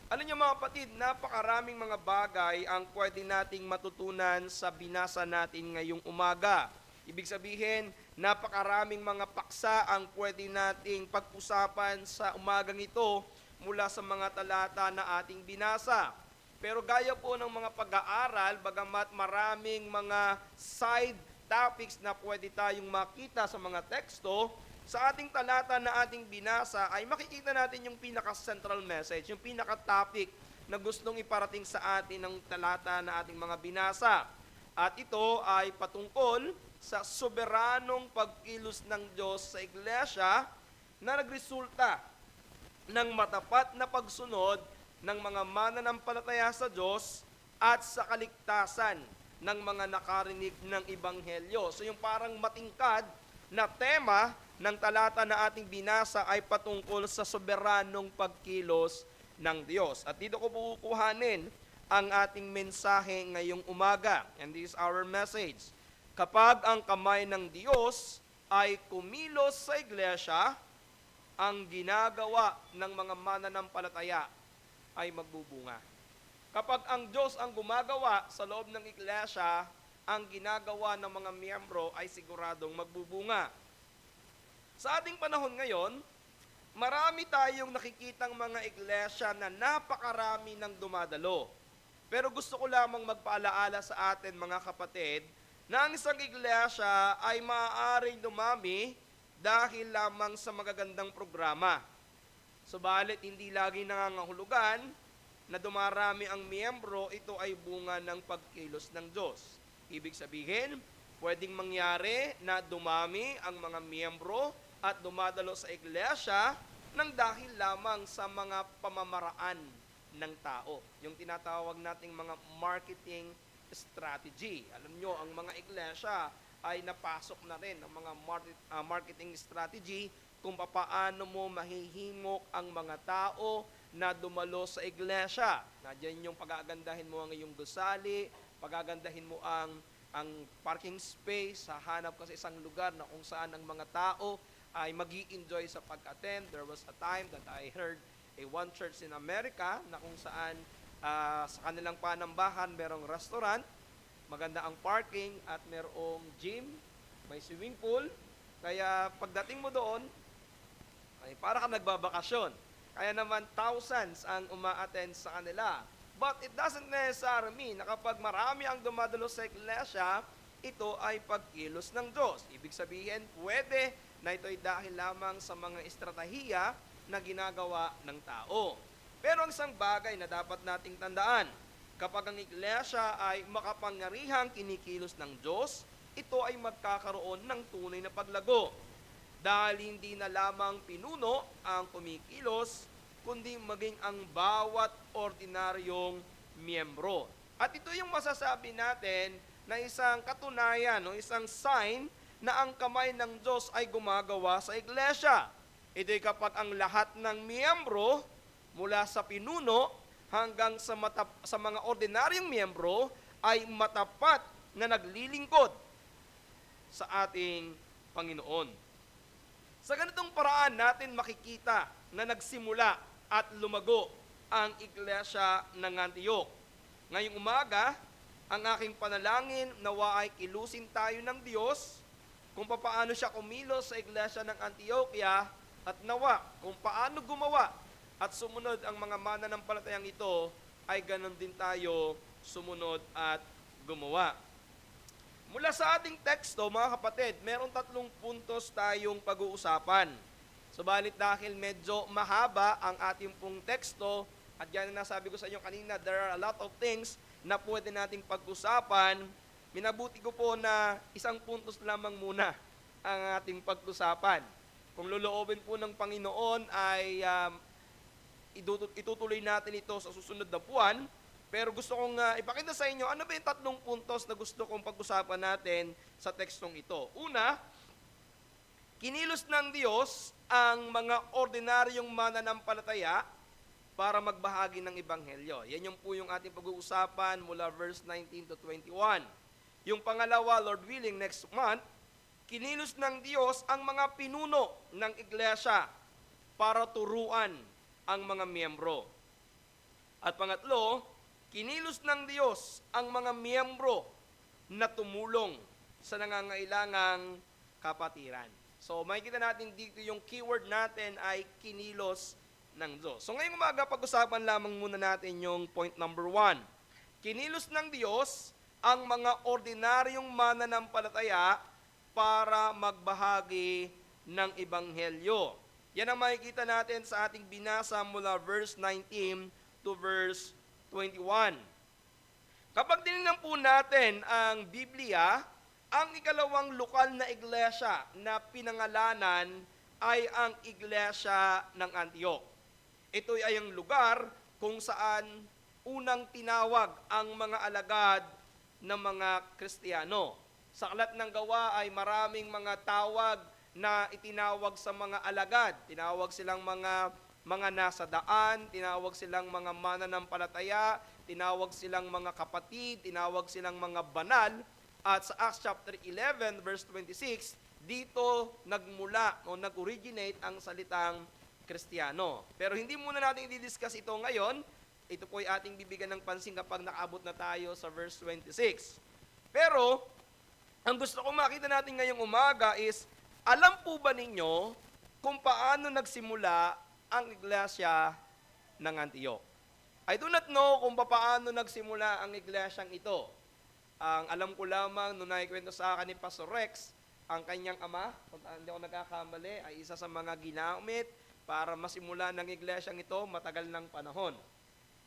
Alam niyo mga kapatid, napakaraming mga bagay ang pwede nating matutunan sa binasa natin ngayong umaga. Ibig sabihin, napakaraming mga paksa ang pwede nating pag-usapan sa umagang ito mula sa mga talata na ating binasa. Pero gaya po ng mga pag-aaral, bagamat maraming mga side topics na pwede tayong makita sa mga teksto, sa ating talata na ating binasa ay makikita natin yung pinaka-central message, yung pinaka-topic na gustong iparating sa atin ng talata na ating mga binasa. At ito ay patungkol sa soberanong pagkilos ng Diyos sa iglesia na nagresulta ng matapat na pagsunod ng mga mananampalataya sa Diyos at sa kaligtasan ng mga nakarinig ng Ebanghelyo. So yung parang matingkad na tema ng talata na ating binasa ay patungkol sa soberanong pagkilos ng Diyos. At dito ko pukuhanin ang ating mensahe ngayong umaga. And this is our message. Kapag ang kamay ng Diyos ay kumilos sa iglesia, ang ginagawa ng mga mananampalataya ay magbubunga. Kapag ang Diyos ang gumagawa sa loob ng iglesia, ang ginagawa ng mga miyembro ay siguradong magbubunga. Sa ating panahon ngayon, marami tayong nakikitang mga iglesia na napakarami ng dumadalo. Pero gusto ko lamang magpaalaala sa atin mga kapatid, na ang isang iglesia ay maaaring dumami dahil lamang sa magagandang programa. Subalit hindi lagi nangangahulugan na dumarami ang miyembro, ito ay bunga ng pagkilos ng Diyos. Ibig sabihin, pwedeng mangyari na dumami ang mga miyembro at dumadalo sa iglesia nang dahil lamang sa mga pamamaraan ng tao. Yung tinatawag nating mga marketing strategy. Alam nyo, ang mga iglesia ay napasok na rin ang mga marketing strategy kung paano mo mahihimok ang mga tao na dumalo sa iglesia. Nandiyan yung pagagandahin mo ang iyong gusali, pagagandahin mo ang parking space, hahanap ka sa isang lugar na kung saan ang mga tao ay magi-enjoy sa pag-attend. There was a time that I heard one church in America na kung saan sa kanilang panambahan merong restaurant, maganda ang parking at merong gym, may swimming pool. Kaya pagdating mo doon, ay para ka nagbabakasyon. Kaya naman thousands ang uma-attend sa kanila. But it doesn't necessarily mean na kapag marami ang dumadalo sa iglesia, ito ay pagkilos ng Diyos. Ibig sabihin, pwede na ito ay dahil lamang sa mga estratehiya na ginagawa ng tao. Pero ang isang bagay na dapat nating tandaan, kapag ang iglesia ay makapangyarihang kinikilos ng Diyos, ito ay magkakaroon ng tunay na paglago. Dahil hindi na lamang pinuno ang kumikilos, kundi maging ang bawat ordinaryong miyembro. At ito yung masasabi natin na isang katunayan o isang sign na ang kamay ng Diyos ay gumagawa sa iglesia. Ito'y kapag ang lahat ng miyembro mula sa pinuno hanggang sa mga ordinaryong miyembro ay matapat na naglilingkod sa ating Panginoon. Sa ganitong paraan natin makikita na nagsimula at lumago ang iglesia ng Antioch. Ngayong umaga, ang aking panalangin nawa ay kilusin tayo ng Diyos kung paano siya kumilos sa iglesia ng Antioquia at nawa kung paano gumawa at sumunod ang mga mananampalatayang ito ay ganon din tayo sumunod at gumawa. Mula sa ating teksto, mga kapatid, meron 3 puntos tayong pag-uusapan. Subalit dahil medyo mahaba ang ating pong teksto, at yan na nasabi ko sa inyo kanina, there are a lot of things na pwede nating pag-usapan. Minabuti ko po na 1 puntos lamang muna ang ating pag-usapan. Kung loloobin po ng Panginoon ay itutuloy natin ito sa susunod na buwan. Pero gusto kong ipakita sa inyo, ano ba yung 3 puntos na gusto kong pag-usapan natin sa tekstong ito? Una, kinilos ng Diyos ang mga ordinaryong mananampalataya para magbahagi ng Ebanghelyo. Yan yung po yung ating pag-uusapan mula verse 19 to 21. Yung pangalawa, Lord willing, next month, kinilos ng Diyos ang mga pinuno ng iglesia para turuan ang mga miyembro. At pangatlo, kinilos ng Diyos ang mga miyembro na tumulong sa nangangailangang kapatiran. So makikita natin dito yung keyword natin ay kinilos ng Diyos. So ngayong umaga, pag-usapan lamang muna natin yung point number 1. Kinilos ng Diyos ang mga ordinaryong mananampalataya para magbahagi ng Ebanghelyo. Yan ang makikita natin sa ating binasa mula verse 19 to verse 21. Kapag tinignan po natin ang Biblia, ang ikalawang lokal na iglesia na pinangalanan ay ang iglesia ng Antioch. Ito ay ang lugar kung saan unang tinawag ang mga alagad ng mga Kristiyano. Sa Aklat ng Gawa ay maraming mga tawag na itinawag sa mga alagad. Tinawag silang mga nasa daan, tinawag silang mga mananampalataya, tinawag silang mga kapatid, tinawag silang mga banal. At sa Acts chapter 11 verse 26, dito nagmula o nag-originate ang salitang Kristiyano. Pero hindi muna natin i-discuss ito ngayon. Ito po ay ating bibigyan ng pansin kapag nakaabot na tayo sa verse 26. Pero, ang gusto ko makita natin ngayong umaga is, alam po ba ninyo kung paano nagsimula ang iglesia ng Antioch? I do not know kung paano nagsimula ang iglesyang ito. Ang alam ko lamang, nung naikwento sa akin ni Pastor Rex, ang kanyang ama, kung hindi ako nagkakamali, ay isa sa mga ginamit para masimula ng iglesyang ito matagal ng panahon.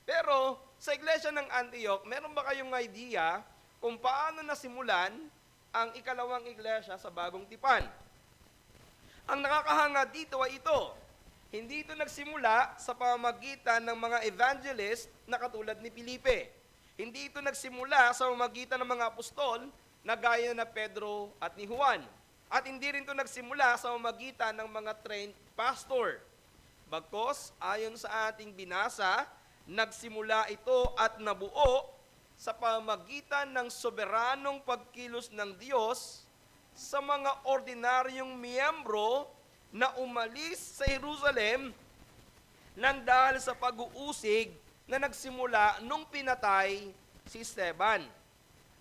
Pero sa iglesia ng Antioch, meron ba kayong idea kung paano nasimulan ang ikalawang iglesia sa Bagong Tipan? Ang nakakahanga dito ay ito. Hindi ito nagsimula sa pamamagitan ng mga evangelist na katulad ni Felipe. Hindi ito nagsimula sa pamamagitan ng mga apostol na gaya na Pedro at ni Juan. At hindi rin ito nagsimula sa pamamagitan ng mga trained pastor. Bagkus, ayon sa ating binasa, nagsimula ito at nabuo sa pamamagitan ng soberanong pagkilos ng Diyos sa mga ordinaryong miyembro na umalis sa Jerusalem nang dahil sa pag-uusig na nagsimula nung pinatay si Esteban.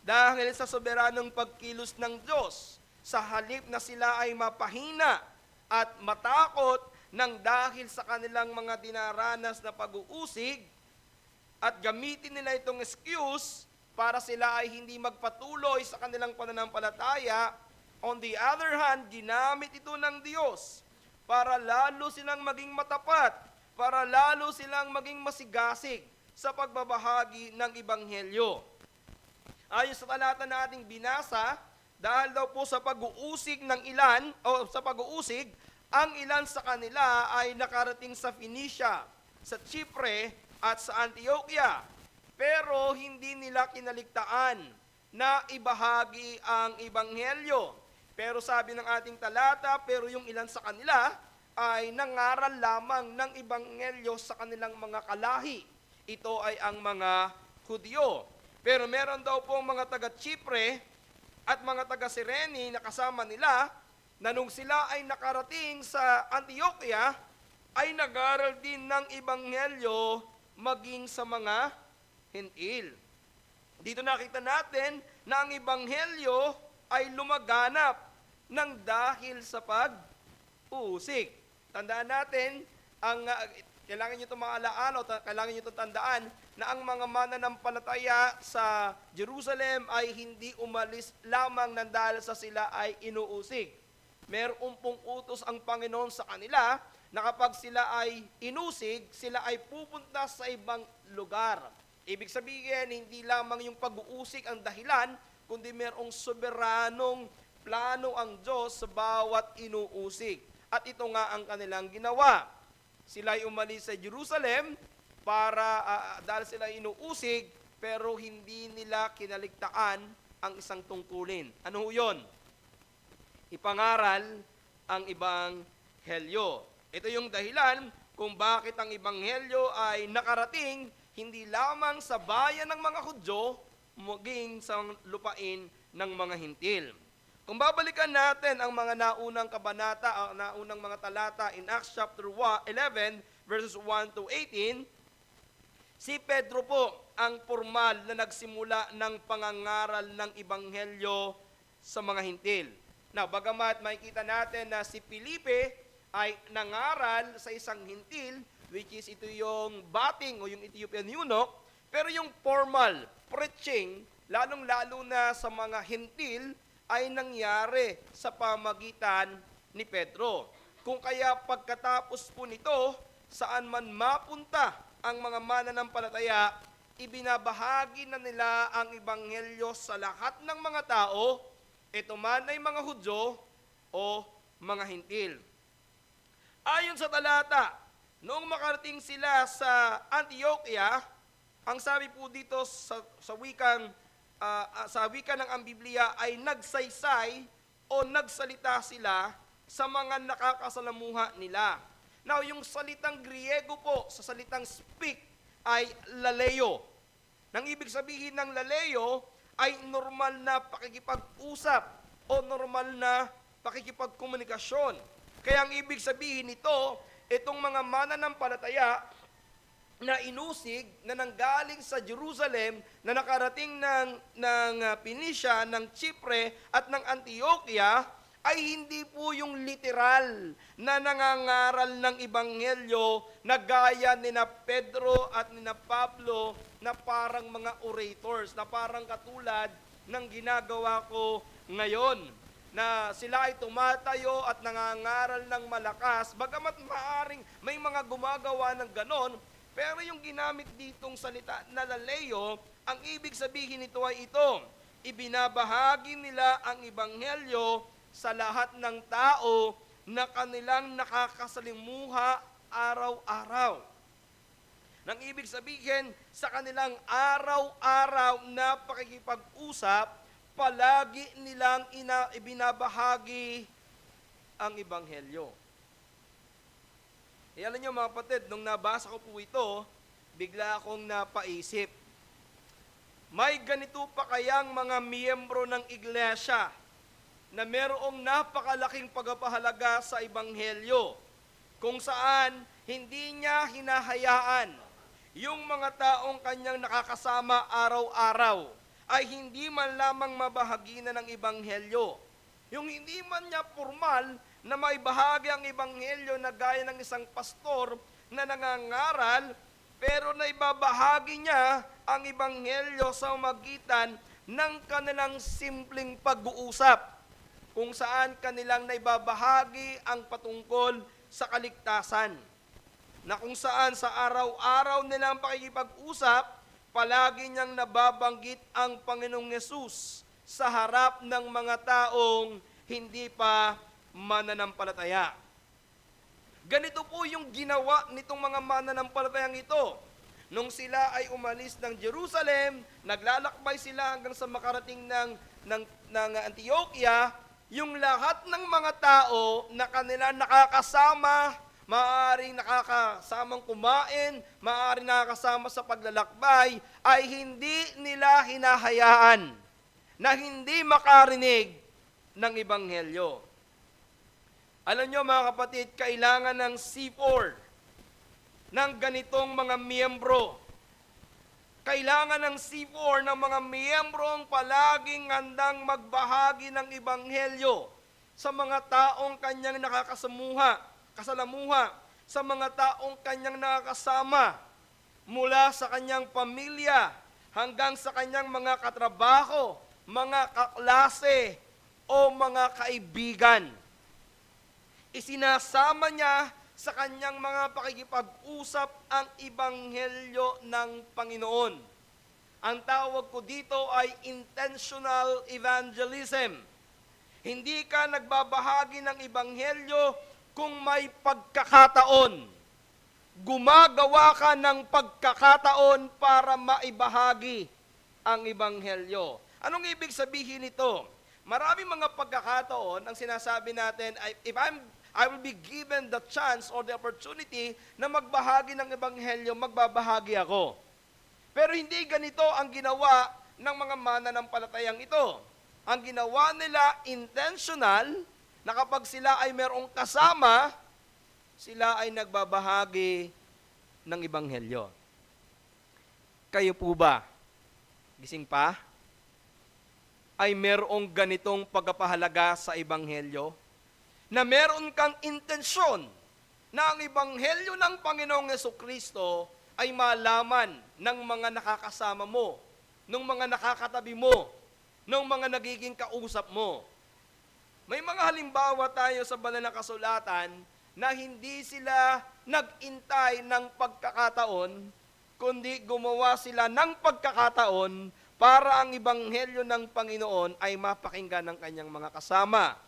Dahil sa soberanong pagkilos ng Diyos, sa halip na sila ay mapahina at matakot nang dahil sa kanilang mga dinaranas na pag-uusig, at gamitin nila itong excuse para sila ay hindi magpatuloy sa kanilang pananampalataya. On the other hand, ginamit ito ng Diyos para lalo silang maging matapat, para lalo silang maging masigasig sa pagbabahagi ng Ebanghelyo. Ayon sa talata na ating binasa, dahil daw po sa pag-uusig ng ilan, o sa pag-uusig, ang ilan sa kanila ay nakarating sa Phoenicia, sa Chipre, at sa Antioquia. Pero hindi nila kinaligtaan na ibahagi ang ebanghelyo. Pero sabi ng ating talata, pero yung ilan sa kanila ay nangaral lamang ng ebanghelyo sa kanilang mga kalahi. Ito ay ang mga Hudyo. Pero meron daw pong mga taga-Chipre at mga taga-Sirene na kasama nila na nung sila ay nakarating sa Antioquia, ay nag-aral din ng ebanghelyo maging sa mga Hentil. Dito nakita natin na ang ebanghelyo ay lumaganap ng dahil sa pag-uusik. Tandaan natin, kailangan nyo itong maalaala o kailangan nyo itong tandaan na ang mga mananampalataya sa Jerusalem ay hindi umalis lamang ng dahil sa sila ay inuusig. Merong pong utos ang Panginoon sa kanila na kapag sila ay inusig, sila ay pupunta sa ibang lugar. Ibig sabihin, hindi lamang yung pag-uusig ang dahilan, kundi merong soberanong plano ang Diyos sa bawat inuusig. At ito nga ang kanilang ginawa. Sila ay umalis sa Jerusalem para dahil sila inuusig, pero hindi nila kinaligtaan ang isang tungkulin. Ano yun? Ipangaral ang ebanghelyo. Ito yung dahilan kung bakit ang ebanghelyo ay nakarating hindi lamang sa bayan ng mga Hudyo, maging sa lupain ng mga Hintil. Kung babalikan natin ang mga naunang kabanata, naunang mga talata in Acts chapter 11, verses 1 to 18, si Pedro po ang formal na nagsimula ng pangangaral ng ebanghelyo sa mga Hintil. Now, bagamat makikita natin na si Felipe ay nangaral sa isang Hintil, which is ito yung bating o yung Ethiopian eunuch, pero yung formal preaching, lalong-lalo na sa mga Hintil, ay nangyari sa pamagitan ni Pedro. Kung kaya pagkatapos po nito, saan man mapunta ang mga mananampalataya, ibinabahagi na nila ang ebanghelyo sa lahat ng mga tao, ito man ay mga Hudyo o mga Hintil. Ayon sa talata, noong makarating sila sa Antioquia, ang sabi po dito sa wika ng ang Biblia ay nagsaysay o nagsalita sila sa mga nakakasalamuha nila. Now, yung salitang Griego po sa salitang speak ay laleo. Nang ibig sabihin ng laleo ay normal na pakikipag-usap o normal na pakikipagkomunikasyon. Kaya ang ibig sabihin nito, itong mga mananampalataya na inusig na nanggaling sa Jerusalem, na nakarating ng Phoenicia, ng Chipre at ng Antioquia, ay hindi po yung literal na nangangaral ng ebanghelyo na gaya ni na Pedro at ni na Pablo na parang mga orators, na parang katulad ng ginagawa ko ngayon, na sila ay tumatayo at nangangaral ng malakas, bagamat maaring may mga gumagawa ng ganon, pero yung ginamit ditong salita na laleo, ang ibig sabihin nito ay ito, ibinabahagi nila ang ebanghelyo sa lahat ng tao na kanilang nakakasalimuha araw-araw. Nang ibig sabihin, sa kanilang araw-araw na pakikipag-usap, palagi nilang ibinabahagi ang ebanghelyo. Alam niyo mga kapatid, nung nabasa ko po ito, bigla akong napaisip, may ganito pa kayang mga miyembro ng iglesia na merong napakalaking pagpapahalaga sa ebanghelyo, kung saan hindi niya hinahayaan yung mga taong kanyang nakakasama araw-araw ay hindi man lamang mabahagi na ng ebanghelyo. Yung hindi man niya formal na maibahagi ang ebanghelyo na gaya ng isang pastor na nangangaral, pero naibabahagi niya ang ebanghelyo sa magitan ng kanilang simpleng pag-uusap, kung saan kanilang naibabahagi ang patungkol sa kaligtasan, na kung saan sa araw-araw nilang pakikipag-usap, palagi niyang nababanggit ang Panginoong Yesus sa harap ng mga taong hindi pa mananampalataya. Ganito po yung ginawa nitong mga mananampalatayang ito. nung sila ay umalis ng Jerusalem, naglalakbay sila hanggang sa makarating ng Antioquia, yung lahat ng mga tao na kanila nakakasama, maaaring nakakasamang kumain, maaaring nakakasama sa paglalakbay, ay hindi nila hinahayaan na hindi makarinig ng Ebanghelyo. Alam nyo mga kapatid, kailangan ng C4 ng ganitong mga miyembro. Kailangan ng C4 ng mga miyembrong palaging handang magbahagi ng Ebanghelyo sa mga taong kanyang kasalamuha, sa mga taong kanyang nakakasama, mula sa kanyang pamilya hanggang sa kanyang mga katrabaho, mga kaklase o mga kaibigan. Isinasama niya sa kanyang mga pakikipag-usap ang Ebanghelyo ng Panginoon. Ang tawag ko dito ay intentional evangelism. Hindi ka nagbabahagi ng Ebanghelyo kung may pagkakataon. Gumagawa ka ng pagkakataon para maibahagi ang Ebanghelyo. Anong ibig sabihin nito? Maraming mga pagkakataon, ang sinasabi natin ay, I will be given the chance or the opportunity na magbahagi ng Ebanghelyo, magbabahagi ako. Pero hindi ganito ang ginawa ng mga mananampalatayang ito. Ang ginawa nila intentional, na kapag sila ay merong kasama, sila ay nagbabahagi ng Ebanghelyo. Kayo po ba, gising pa, ay merong ganitong pagpapahalaga sa Ebanghelyo? Na meron kang intensyon na ang Ebanghelyo ng Panginoong Jesucristo ay malaman ng mga nakakasama mo, ng mga nakakatabi mo, ng mga nagiging kausap mo. May mga halimbawa tayo sa banal na kasulatan na hindi sila nag-intay ng pagkakataon, kundi gumawa sila ng pagkakataon para ang Ebanghelyo ng Panginoon ay mapakinggan ng kanyang mga kasama.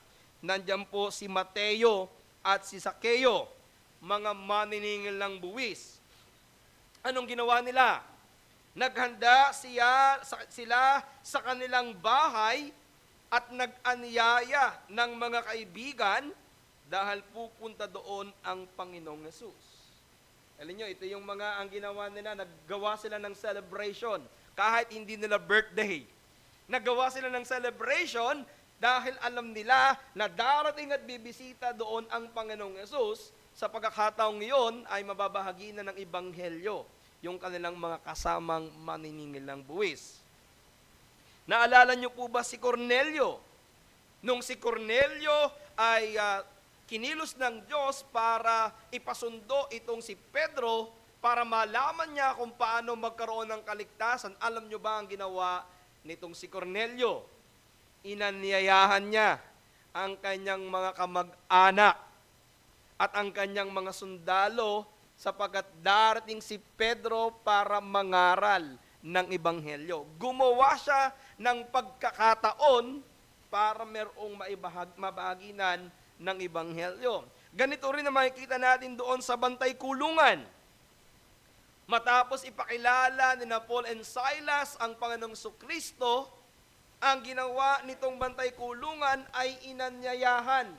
Nandiyan po si Mateo at si Sakeo, mga maniningil ng buwis. Anong ginawa nila? Naghanda sila sa kanilang bahay at nag-anyaya ng mga kaibigan dahil pupunta doon ang Panginoong Yesus. Alam nyo, ito yung ang ginawa nila, naggawa sila ng celebration kahit hindi nila birthday. Naggawa sila ng celebration dahil alam nila na darating at bibisita doon ang Panginoong Yesus. Sa pagkakataong iyon ay mababahagi na ng Ebanghelyo yung kanilang mga kasamang maniningil ng buwis. Naalala niyo po ba si Cornelio? Nung si Cornelio ay kinilos ng Diyos para ipasundo itong si Pedro para malaman niya kung paano magkaroon ng kaligtasan. Alam niyo ba ang ginawa nitong si Cornelio? Inanyayahan niya ang kanyang mga kamag-anak at ang kanyang mga sundalo sapagkat darating si Pedro para mangaral ng Ebanghelyo. Gumawa siya ng pagkakataon para merong mabahaginan ng Ebanghelyo. Ganito rin na makikita natin doon sa bantay kulungan. Matapos ipakilala ni Paul and Silas ang Panginoong Kristo, ang ginawa nitong bantay kulungan ay inanyayahan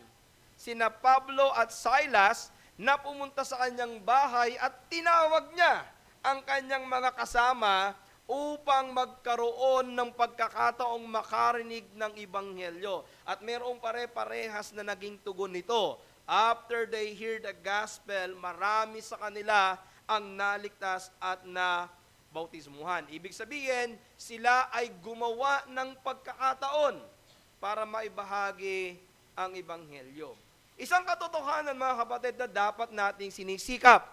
sina Pablo at Silas na pumunta sa kanyang bahay at tinawag niya ang kanyang mga kasama upang magkaroon ng pagkakataong makarinig ng Ebanghelyo. At mayroong pare-parehas na naging tugon nito. After they hear the gospel, marami sa kanila ang naligtas at na bautismuhan. Ibig sabihin, sila ay gumawa ng pagkakataon para maibahagi ang Ebanghelyo. Isang katotohanan mga kapatid na dapat nating sinisikap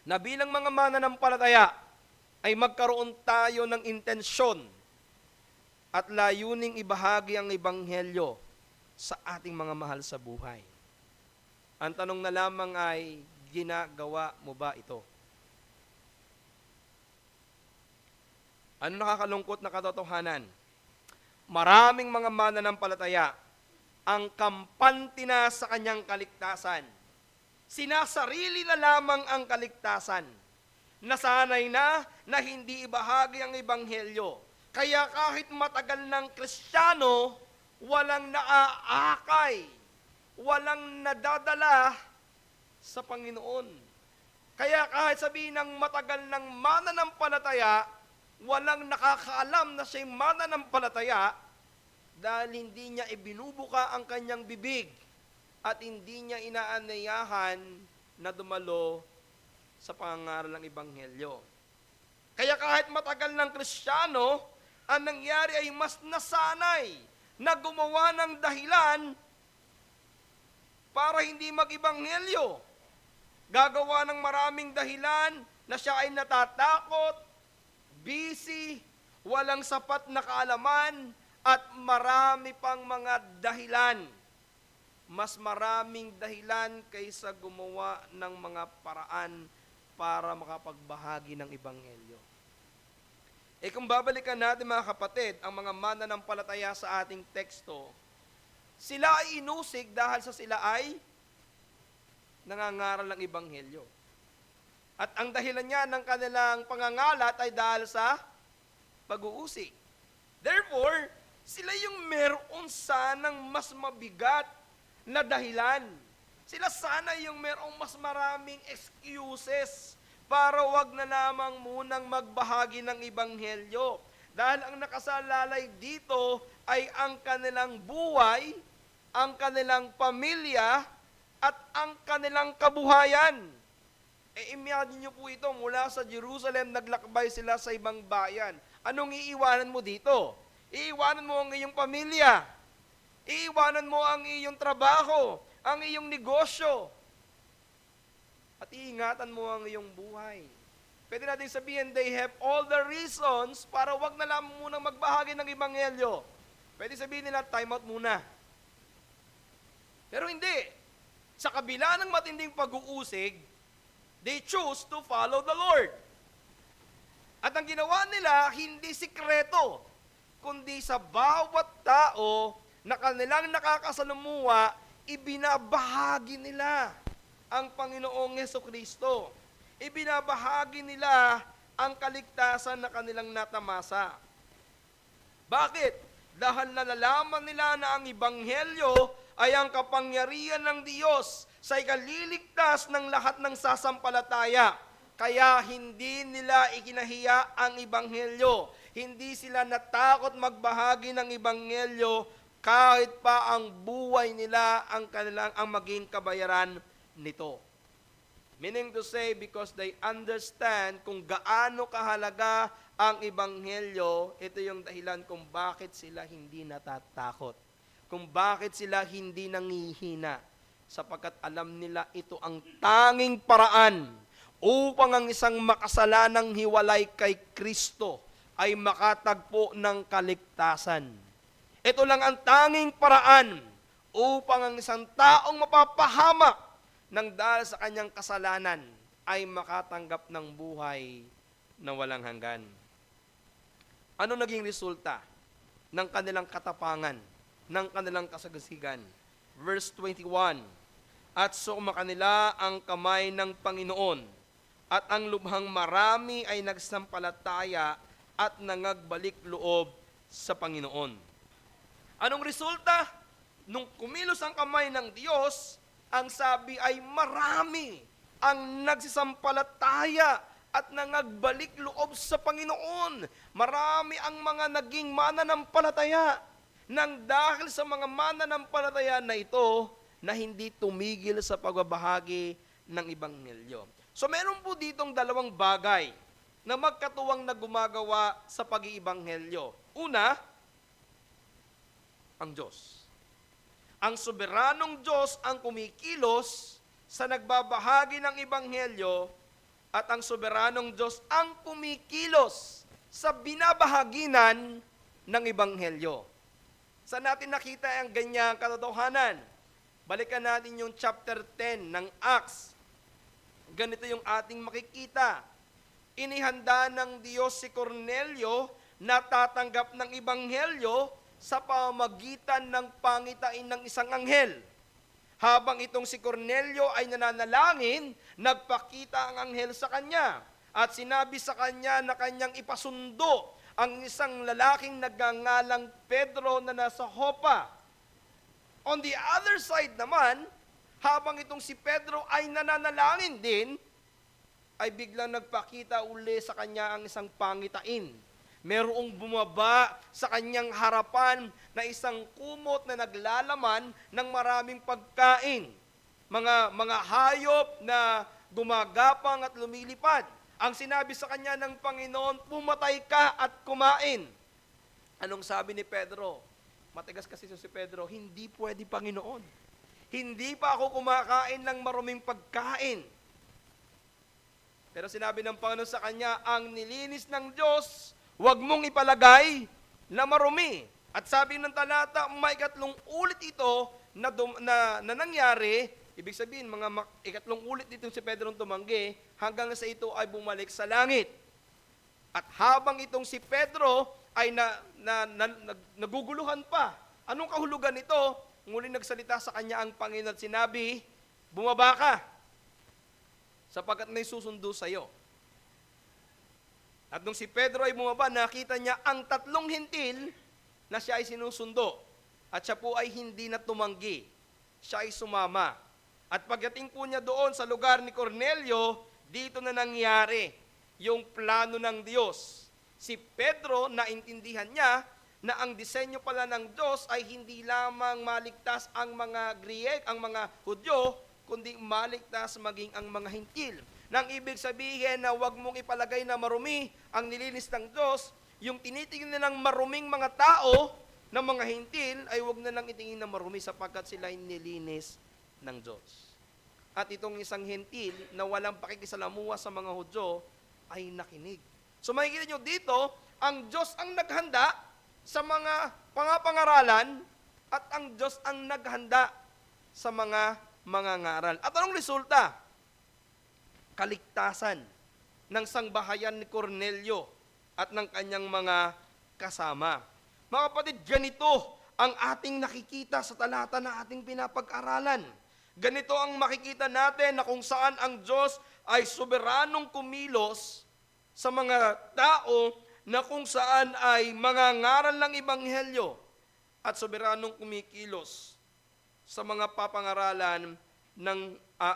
na bilang mga mananampalataya ay magkaroon tayo ng intensyon at layuning ibahagi ang Ebanghelyo sa ating mga mahal sa buhay. Ang tanong na lamang ay, ginagawa mo ba ito? Ano nakakalungkot na katotohanan? Maraming mga mananampalataya ang kampante na sa kanyang kaligtasan. Sinasarili na lamang ang kaligtasan. nasanay na hindi ibahagi ang ebanghelyo. Kaya kahit matagal ng Kristiyano, walang naaakay, walang nadadala sa Panginoon. Kaya kahit sabihin ng matagal ng mananampalataya, walang nakakaalam na siya'y mananampalataya dahil hindi niya ibinubuka ang kanyang bibig at hindi niya inaanayahan na dumalo sa pangangaral ng Ebanghelyo. Kaya kahit matagal ng Kristiyano, ang nangyari ay mas nasanay na gumawa ng dahilan para hindi mag-ebanghelyo. Gagawa ng maraming dahilan na siya ay natatakot, busy, walang sapat na kaalaman, at marami pang mga dahilan. Mas maraming dahilan kaysa gumawa ng mga paraan para makapagbahagi ng ebanghelyo. Kung babalikan natin mga kapatid, ang mga mananampalataya sa ating teksto, sila ay inusig dahil sa sila ay nangangaral ng ebanghelyo. At ang dahilan niya ng kanilang pangangalat ay dahil sa pag-uusig. Therefore, sila yung meron sanang mas mabigat na dahilan. Sila sana yung merong mas maraming excuses para wag na lamang munang magbahagi ng ebanghelyo. Dahil ang nakasalalay dito ay ang kanilang buhay, ang kanilang pamilya, at ang kanilang kabuhayan. Imagine nyo po ito, mula sa Jerusalem, naglakbay sila sa ibang bayan. Anong iiwanan mo dito? Iiwanan mo ang iyong pamilya. Iiwanan mo ang iyong trabaho, ang iyong negosyo. At iingatan mo ang iyong buhay. Pwede natin sabihin, they have all the reasons para wag na lamang munang magbahagi ng ebanghelyo. Pwede sabihin nila, time out muna. Pero hindi. Sa kabila ng matinding pag-uusig, they choose to follow the Lord. At ang ginawa nila, hindi sikreto, kundi sa bawat tao na kanilang nakakasalumuha, ibinabahagi nila ang Panginoong Hesukristo. Ibinabahagi nila ang kaligtasan na kanilang natamasa. Bakit? Dahil nalalaman nila na ang ebanghelyo ay ang kapangyarihan ng Diyos sa ikaliligtas ng lahat ng sasampalataya. Kaya hindi nila ikinahiya ang ebanghelyo. Hindi sila natakot magbahagi ng ebanghelyo kahit pa ang buhay nila ang maging kabayaran nito. Meaning to say, because they understand kung gaano kahalaga ang ebanghelyo, ito yung dahilan kung bakit sila hindi natatakot. Kung bakit sila hindi nangihina. Sapagkat alam nila ito ang tanging paraan upang ang isang makasalanang hiwalay kay Kristo ay makatagpo ng kaligtasan. Ito lang ang tanging paraan upang ang isang taong mapapahamak nang dahil sa kanyang kasalanan ay makatanggap ng buhay na walang hanggan. Ano naging resulta ng kanilang katapangan, ng kanilang kasagasigan? Verse 21, at sumaka nila ang kamay ng Panginoon, at ang lubhang marami ay nagsampalataya at nangagbalik loob sa Panginoon. Anong resulta? Nung kumilos ang kamay ng Diyos, ang sabi ay marami ang nagsisampalataya at nangagbalik loob sa Panginoon. Marami ang mga naging mananampalataya nang dahil sa mga mananampalataya na ito na hindi tumigil sa pagbabahagi ng ebanghelyo. So meron po ditong dalawang bagay na magkatuwang na gumagawa sa pag-iibanghelyo. Una, ang Diyos. Ang soberanong Diyos ang kumikilos sa nagbabahagi ng ebanghelyo at ang soberanong Diyos ang kumikilos sa binabahaginan ng ebanghelyo. Saan natin nakita ang ganyang katotohanan? Balikan natin yung chapter 10 ng Acts. Ganito yung ating makikita. Inihanda ng Diyos si Cornelio na tatanggap ng ebanghelyo sa pamamagitan ng pangitain ng isang anghel. Habang itong si Cornelio ay nananalangin, nagpakita ang anghel sa kanya. at sinabi sa kanya na kanyang ipasundo ang isang lalaking nagngangalang Pedro na nasa Hopa. On the other side naman, habang itong si Pedro ay nananalangin din, ay biglang nagpakita uli sa kanya ang isang pangitain. Merong bumaba sa kanyang harapan na isang kumot na naglalaman ng maraming pagkain. Mga hayop na gumagapang at lumilipad. Ang sinabi sa kanya ng Panginoon, pumatay ka at kumain. Anong sabi ni Pedro? Matigas kasi si Pedro, hindi pwede, Panginoon. Hindi pa ako kumakain ng maruming pagkain. Pero sinabi ng Panginoon sa kanya, ang nilinis ng Diyos, huwag mong ipalagay na marumi. At sabi ng talata, may ikatlong ulit ito na nangyari. Ibig sabihin, ikatlong ulit dito si Pedro tumanggi, hanggang sa ito ay bumalik sa langit. At habang itong si Pedro ay naguguluhan pa, anong kahulugan nito? Muling nagsalita sa kanya ang Panginoon at sinabi, bumaba ka, sapagkat may susundo sa iyo. At nung si Pedro ay bumaba, nakita niya ang tatlong hintil na siya ay sinusundo. At siya po ay hindi na tumanggi. Siya ay sumama. At pagdating po niya doon sa lugar ni Cornelio, dito na nangyari yung plano ng Diyos. Si Pedro, naintindihan niya na ang disenyo pala ng Diyos ay hindi lamang maligtas ang mga Grieg, ang mga Hudyo, kundi maligtas maging ang mga Hintil. Nang ibig sabihin na huwag mong ipalagay na marumi ang nilinis ng Diyos, yung tinitingin nilang maruming mga tao ng mga Hintil ay huwag na lang itingin na marumi sapagkat sila ay nilinis ng Diyos. At itong isang Hintil na walang pakikisalamuha sa mga Hudyo ay nakinig. So makikita nyo dito, ang Diyos ang naghanda sa mga pangapangaralan at ang Diyos ang naghanda sa mga ngaral. At anong resulta? Kaligtasan ng sangbahayan ni Cornelio at ng kanyang mga kasama. Mga kapatid, ganito ang ating nakikita sa talata na ating pinapag-aralan. Ganito ang makikita natin na kung saan ang Diyos ay soberanong kumilos sa mga tao na kung saan ay mangangaral ng Ebanghelyo at soberanong kumikilos sa mga papangaralan ng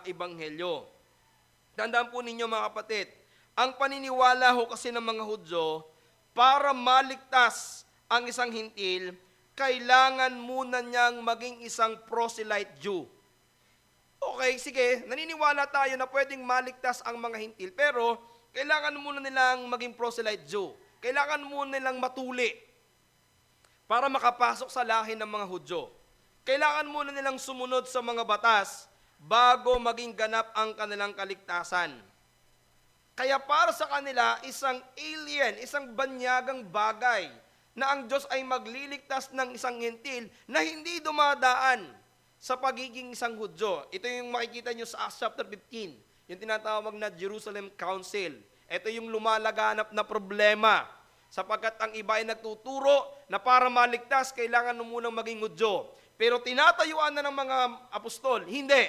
Ebanghelyo. Tandaan po ninyo mga kapatid, ang paniniwala ho kasi ng mga Hudyo, para maligtas ang isang Hintil, kailangan muna niyang maging isang proselyte Jew. Okay, sige, naniniwala tayo na pwedeng maligtas ang mga Hintil, pero kailangan muna nilang maging proselyte Jew. Kailangan muna nilang matuli para makapasok sa lahi ng mga Hudyo. Kailangan muna nilang sumunod sa mga batas bago maging ganap ang kanilang kaligtasan. Kaya para sa kanila, isang alien, isang banyagang bagay na ang Diyos ay magliligtas ng isang Hintil na hindi dumadaan sa pagiging isang Hudyo. Ito yung makikita nyo sa Acts chapter 15, yung tinatawag na Jerusalem Council. Ito yung lumalaganap na problema sapagkat ang iba ay nagtuturo na para maligtas, kailangan mo munang maging Hudyo. Pero tinatayuan na ng mga apostol, hindi.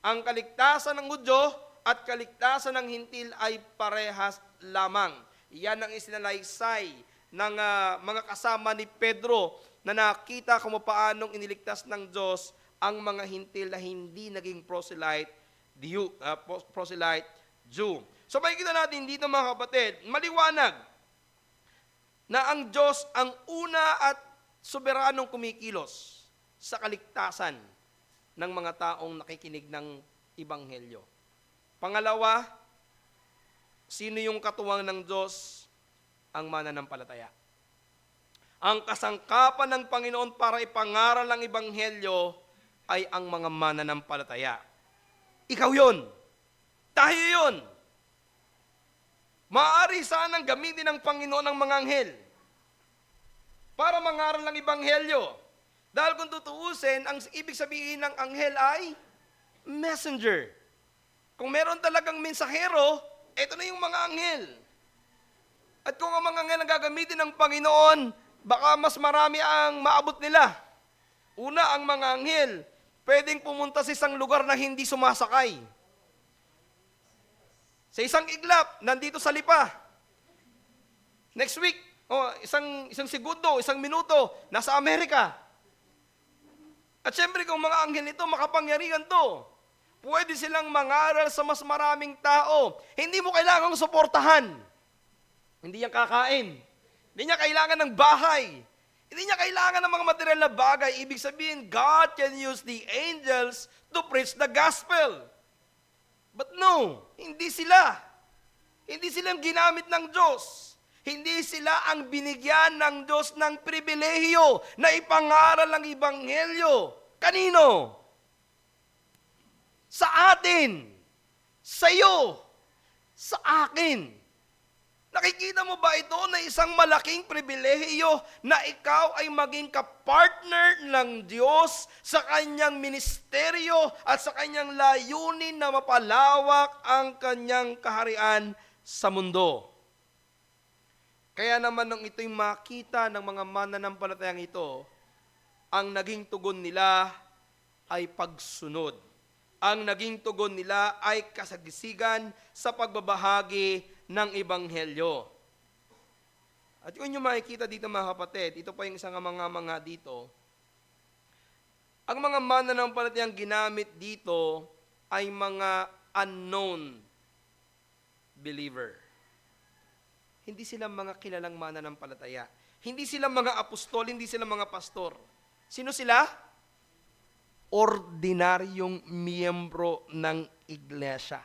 Ang kaligtasan ng Hudyo at kaligtasan ng Hintil ay parehas lamang. Yan ang isinalaysay ng mga kasama ni Pedro na nakita kung paanong iniligtas ng Diyos ang mga Hintil na hindi naging proselyte Jew. So makikita natin dito mga kapatid, maliwanag na ang Diyos ang una at soberanong kumikilos sa kaligtasan ng mga taong nakikinig ng Ebanghelyo. Pangalawa, sino yung katuwang ng Diyos? Ang mananampalataya. Ang kasangkapan ng Panginoon para ipangaral ang Ebanghelyo ay ang mga mananampalataya. Ikaw yun. Tayo yun. Maaari sanang gamitin ng Panginoon ang mga anghel para mangaral ng Ebanghelyo. Dahil kung tutuusin, ang ibig sabihin ng anghel ay messenger. Kung meron talagang mensahero, ito na yung mga anghel. At kung ang mga anghel ang gagamitin ng Panginoon, baka mas marami ang maabot nila. Una, ang mga anghel, pwedeng pumunta sa isang lugar na hindi sumasakay. Sa isang iglap, nandito sa lipa. Next week, isang segundo, isang minuto, nasa Amerika. At syempre kung mga anghel ito, makapangyarihan to. Pwede silang mangaral sa mas maraming tao. Hindi mo kailangang suportahan. Hindi niya kakain. Hindi niya kailangan ng bahay. Hindi niya kailangan ng mga material na bagay. Ibig sabihin, God can use the angels to preach the gospel. But no, hindi sila. Hindi silang ginamit ng Diyos. Hindi sila ang binigyan ng Diyos ng pribilehiyo na ipangaral ang Ebanghelyo. Kanino? Sa atin. Sa iyo. Sa akin. Nakikita mo ba ito na isang malaking pribilehiyo na ikaw ay maging kapartner ng Diyos sa kanyang ministeryo at sa kanyang layunin na mapalawak ang kanyang kaharian sa mundo. Kaya naman nung ito'y makita ng mga mananampalatayang ito, ang naging tugon nila ay pagsunod. Ang naging tugon nila ay kasagisigan sa pagbabahagi ng Ebanghelyo. At kung nyo makikita dito mga kapatid, ito pa yung isang mga dito, ang mga mananampalatayang ginamit dito ay mga unknown believer. Hindi sila mga kilalang mananampalataya. Hindi sila mga apostol, hindi sila mga pastor. Sino sila? Ordinaryong miyembro ng iglesia.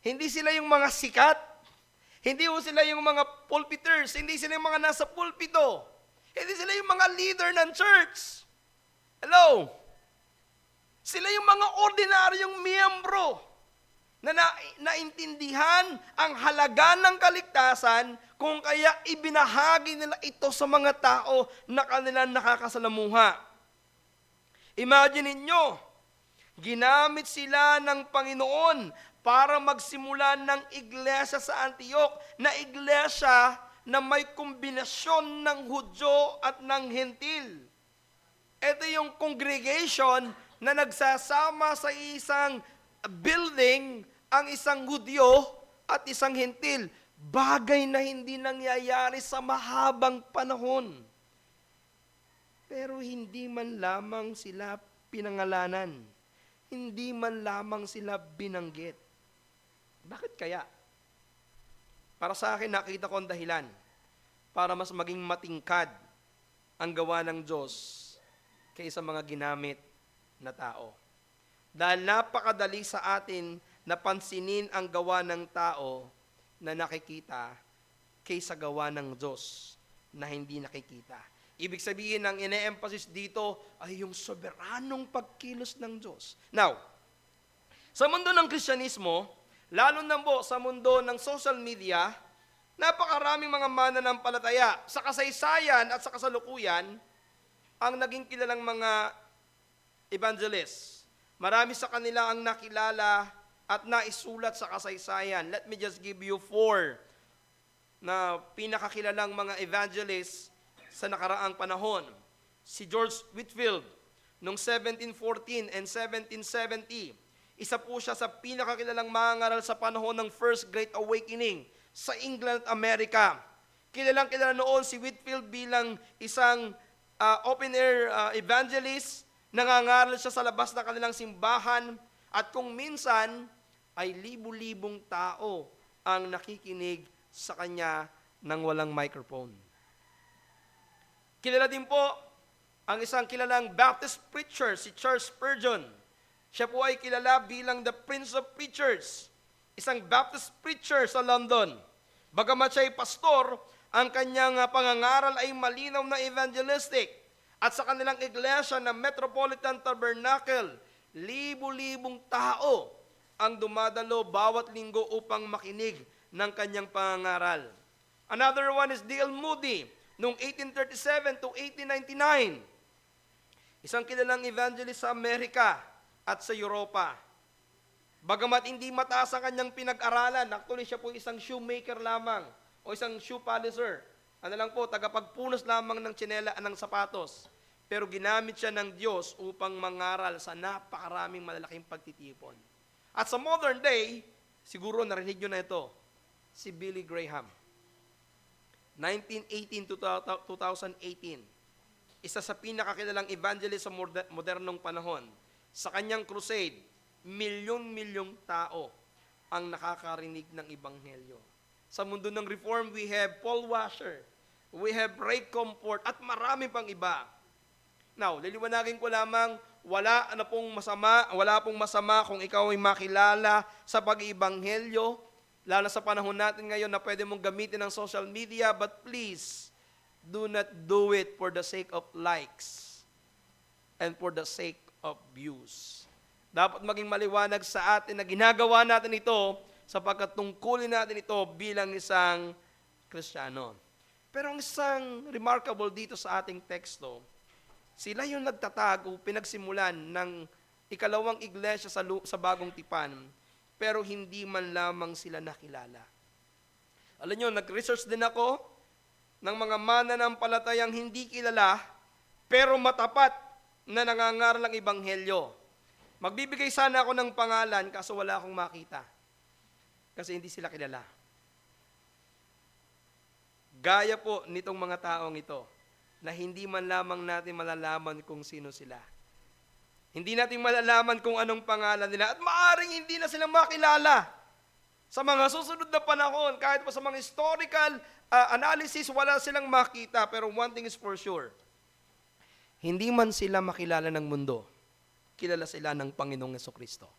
Hindi sila yung mga sikat. Hindi sila yung mga pulpiters. Hindi sila yung mga nasa pulpito. Hindi sila yung mga leader ng church. Hello? Sila yung mga ordinaryong miyembro na naintindihan ang halaga ng kaligtasan kung kaya ibinahagi nila ito sa mga tao na kanilang nakakasalamuha. Imagine ninyo, ginamit sila ng Panginoon para magsimula ng iglesia sa Antioch, na iglesia na may kombinasyon ng Hudyo at ng Hentil. Ito yung congregation na nagsasama sa isang building ang isang Hudyo at isang Hentil. Bagay na hindi nangyayari sa mahabang panahon. Pero hindi man lamang sila pinangalanan. Hindi man lamang sila binanggit. Bakit kaya? Para sa akin, nakita ko ang dahilan para mas maging matingkad ang gawa ng Diyos kaysa mga ginamit na tao. Dahil napakadali sa atin na pansinin ang gawa ng tao na nakikita kaysa gawa ng Diyos na hindi nakikita. Ibig sabihin, ang ine-emphasis dito ay yung soberanong pagkilos ng Diyos. Now, sa mundo ng Kristyanismo, lalo na po sa mundo ng social media, napakaraming mga mananampalataya. Sa kasaysayan at sa kasalukuyan, ang naging kilalang mga evangelists. Marami sa kanila ang nakilala at naisulat sa kasaysayan. Let me just give you 4 na pinakakilalang mga evangelists sa nakaraang panahon. Si George Whitefield, noong 1714 and 1770, isa po siya sa pinakakilalang mangaral sa panahon ng First Great Awakening sa England at Amerika. Kilalang-kilala noon si Whitefield bilang isang open-air evangelist. Nangangaral siya sa labas ng kanilang simbahan at kung minsan ay libu-libong tao ang nakikinig sa kanya nang walang microphone. Kilala din po ang isang kilalang Baptist preacher, si Charles Spurgeon. Siya po ay kilala bilang the Prince of Preachers, isang Baptist preacher sa London. Bagamat siya ay pastor, ang kanyang pangangaral ay malinaw na evangelistic. At sa kanilang iglesia na Metropolitan Tabernacle, libu-libong tao ang dumadalo bawat linggo upang makinig ng kanyang pangangaral. Another one is D.L. Moody, noong 1837 to 1899. Isang kilalang evangelist sa Amerika at sa Europa. Bagamat hindi mataas ang kanyang pinag-aralan, actually siya po isang shoemaker lamang o isang shoe polisher. Ano lang po, tagapagpunos lamang ng tsinela ng sapatos. Pero ginamit siya ng Diyos upang mangaral sa napakaraming malalaking pagtitipon. At sa modern day, Siguro narinig nyo na ito. Si Billy Graham. 1918 to 2018. Isa sa pinakakilalang evangelist sa modernong panahon. Sa kanyang crusade, milyon-milyong tao ang nakakarinig ng Ebanghelyo. Sa mundo ng Reform, we have Paul Washer, we have Ray Comfort, at marami pang iba. Now, liliwanagin ko lamang, wala pong masama kung ikaw ay makilala sa pag-iibanghelyo, lalo sa panahon natin ngayon na pwede mong gamitin ang social media, but please, do not do it for the sake of likes and for the sake of views. Dapat maging maliwanag sa atin na ginagawa natin ito sapagkat tungkulin natin ito bilang isang Kristiyano. Pero ang isang remarkable dito sa ating teksto, sila yung nagtatag o pinagsimulan ng ikalawang iglesia sa Bagong Tipan, pero hindi man lamang sila nakilala. Alam nyo, nag-research din ako ng mga mananampalatayang hindi kilala, pero matapat na nangangaral ng Ebanghelyo. Magbibigay sana ako ng pangalan, kaso wala akong makita. Kasi hindi sila kilala. Gaya po nitong mga taong ito, na hindi man lamang natin malalaman kung sino sila. Hindi natin malalaman kung anong pangalan nila at maaring hindi na sila makilala. Sa mga susunod na panahon, kahit pa sa mga historical analysis, wala silang makita. Pero one thing is for sure, hindi man sila makilala ng mundo, kilala sila ng Panginoong Jesucristo.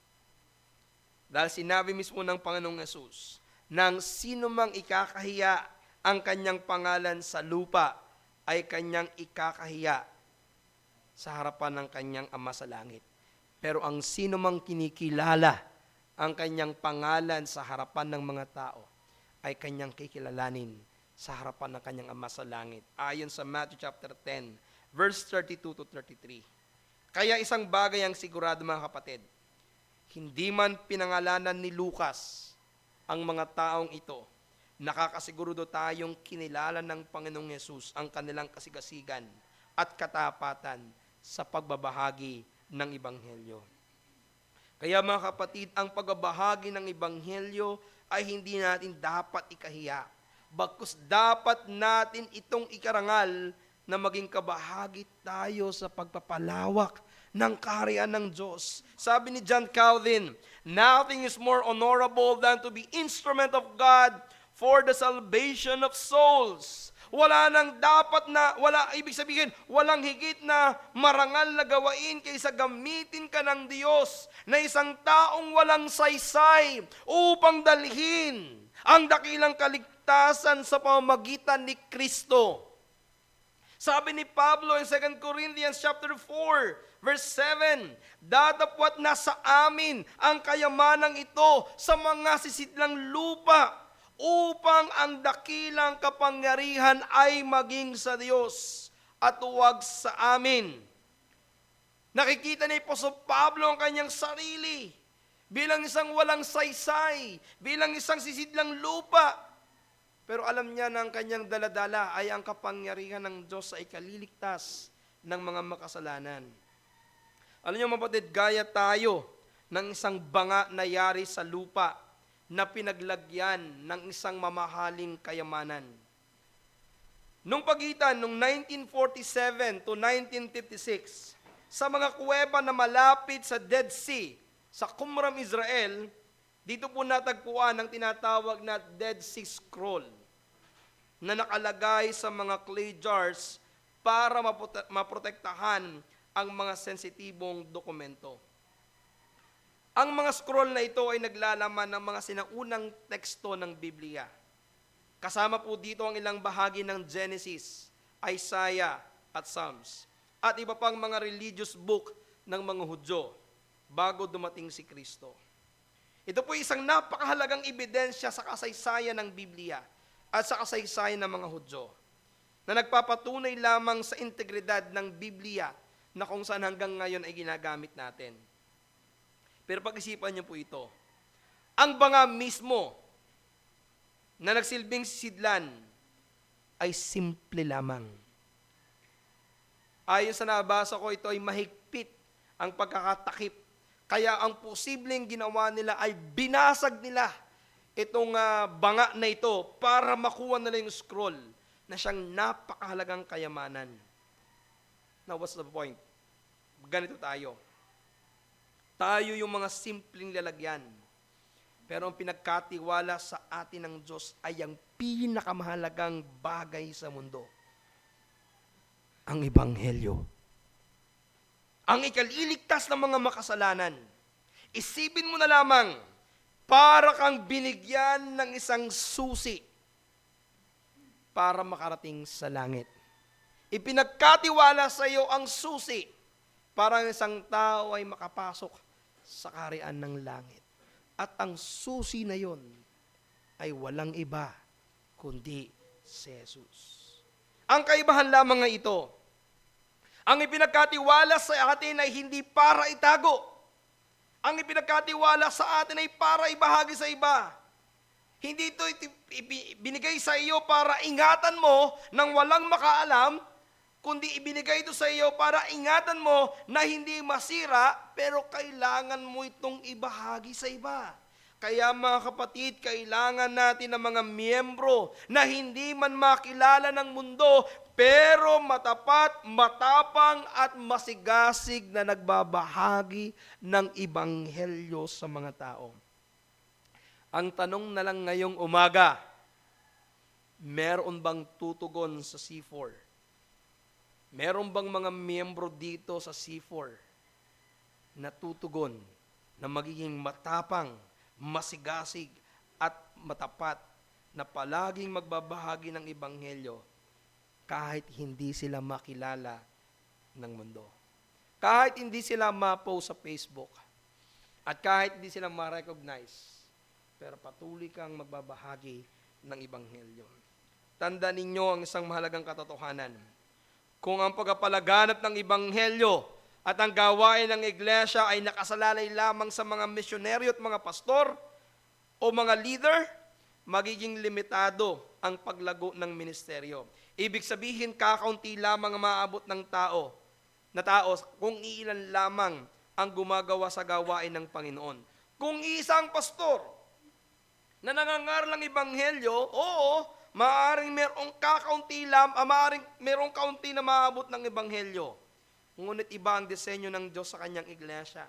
Dahil sinabi mismo ng Panginoong Yesus, nang sino mang ikakahiya ang kanyang pangalan sa lupa, ay kanyang ikakahiya sa harapan ng kanyang Ama sa langit. Pero ang sino mang kinikilala ang kanyang pangalan sa harapan ng mga tao, ay kanyang kikilalanin sa harapan ng kanyang Ama sa langit. Ayon sa Matthew chapter 10, verse 32 to 33. Kaya isang bagay ang sigurado mga kapatid, hindi man pinangalanan ni Lucas ang mga taong ito, nakakasigurado tayong kinilala ng Panginoong Yesus ang kanilang kasigasigan at katapatan sa pagbabahagi ng Ebanghelyo. Kaya mga kapatid, ang pagbabahagi ng Ebanghelyo ay hindi natin dapat ikahiya. Bagkus dapat natin itong ikarangal na maging kabahagi tayo sa pagpapalawak ng kaharian ng Diyos. Sabi ni John Calvin, nothing is more honorable than to be instrument of God for the salvation of souls. Ibig sabihin, walang higit na marangal na gawain kaysa gamitin ka ng Diyos na isang taong walang saysay upang dalhin ang dakilang kaligtasan sa pamamagitan ni Kristo. Sabi ni Pablo in 2 Corinthians chapter 4, verse 7, datapwat na sa amin ang kayamanang ito sa mga sisidlang lupa, upang ang dakilang kapangyarihan ay maging sa Diyos at huwag sa amin. Nakikita ni Apostol Pablo ang kanyang sarili bilang isang walang saysay, bilang isang sisidlang lupa. Pero alam niya na ang kanyang daladala ay ang kapangyarihan ng Diyos sa ikaliligtas ng mga makasalanan. Alam niyo mapatid, gaya tayo ng isang banga na yari sa lupa na pinaglagyan ng isang mamahaling kayamanan. Nung pagitan ng 1947 to 1956, sa mga kuweba na malapit sa Dead Sea, sa Qumran, Israel, dito po natagpuan ang tinatawag na Dead Sea Scroll na nakalagay sa mga clay jars para maprotektahan ang mga sensitibong dokumento. Ang mga scroll na ito ay naglalaman ng mga sinaunang teksto ng Biblia. Kasama po dito ang ilang bahagi ng Genesis, Isaiah at Psalms, at iba pang mga religious book ng mga Hudyo bago dumating si Kristo. Ito po isang napakahalagang ebidensya sa kasaysayan ng Biblia at sa kasaysayan ng mga Hudyo na nagpapatunay lamang sa integridad ng Biblia na kung saan hanggang ngayon ay ginagamit natin. Pero pag-isipan niyo po ito, ang banga mismo na nagsilbing sidlan ay simple lamang. Ayon sa nabasa ko, ito ay mahigpit ang pagkakatakip Kaya ang posibleng ginawa nila ay binasag nila itong banga na ito para makuha nila yung scroll na siyang napakahalagang kayamanan. Now, what's the point? Ganito tayo. Tayo yung mga simpleng lalagyan. Pero ang pinagkatiwala sa atin ng Diyos ay ang pinakamahalagang bagay sa mundo. Ang Ebanghelyo. Ang ikaliligtas ng mga makasalanan. Isipin mo na lamang, para kang binigyan ng isang susi para makarating sa langit. Ipinagkatiwala sa iyo ang susi para ang isang tao ay makapasok sa kaharian ng langit. At ang susi na yon ay walang iba kundi si Jesus. Ang kaibahan lamang nga ito, ang ipinagkatiwala sa atin ay hindi para itago. Ang ipinagkatiwala sa atin ay para ibahagi sa iba. Hindi ito binigay sa iyo para ingatan mo nang walang makaalam, kundi ibinigay ito sa iyo para ingatan mo na hindi masira, pero kailangan mo itong ibahagi sa iba. Kaya mga kapatid, kailangan natin ng mga miyembro na hindi man makilala ng mundo, pero matapat, matapang at masigasig na nagbabahagi ng Ebanghelyo sa mga tao. Ang tanong na lang ngayong umaga, meron bang tutugon sa C4? Meron bang mga miyembro dito sa C4 na tutugon, na magiging matapang, masigasig at matapat na palaging magbabahagi ng Ebanghelyo kahit hindi sila makilala ng mundo. Kahit hindi sila ma-post sa Facebook at kahit hindi sila ma-recognize, pero patuloy kang magbabahagi ng Ebanghelyo. Tandaan ninyo ang isang mahalagang katotohanan. Kung ang pagpapalaganap ng Ebanghelyo at ang gawain ng iglesia ay nakasalalay lamang sa mga misyonaryo at mga pastor o mga leader, magiging limitado ang paglago ng ministeryo. Ibig sabihin, kakaunti lamang ang maabot ng tao kung iilan lamang ang gumagawa sa gawain ng Panginoon. Kung isang pastor na nangangaral ng Ebanghelyo, oo, maaaring merong kaunti na maabot ng Ebanghelyo. Ngunit iba ang disenyo ng Diyos sa kanyang iglesia.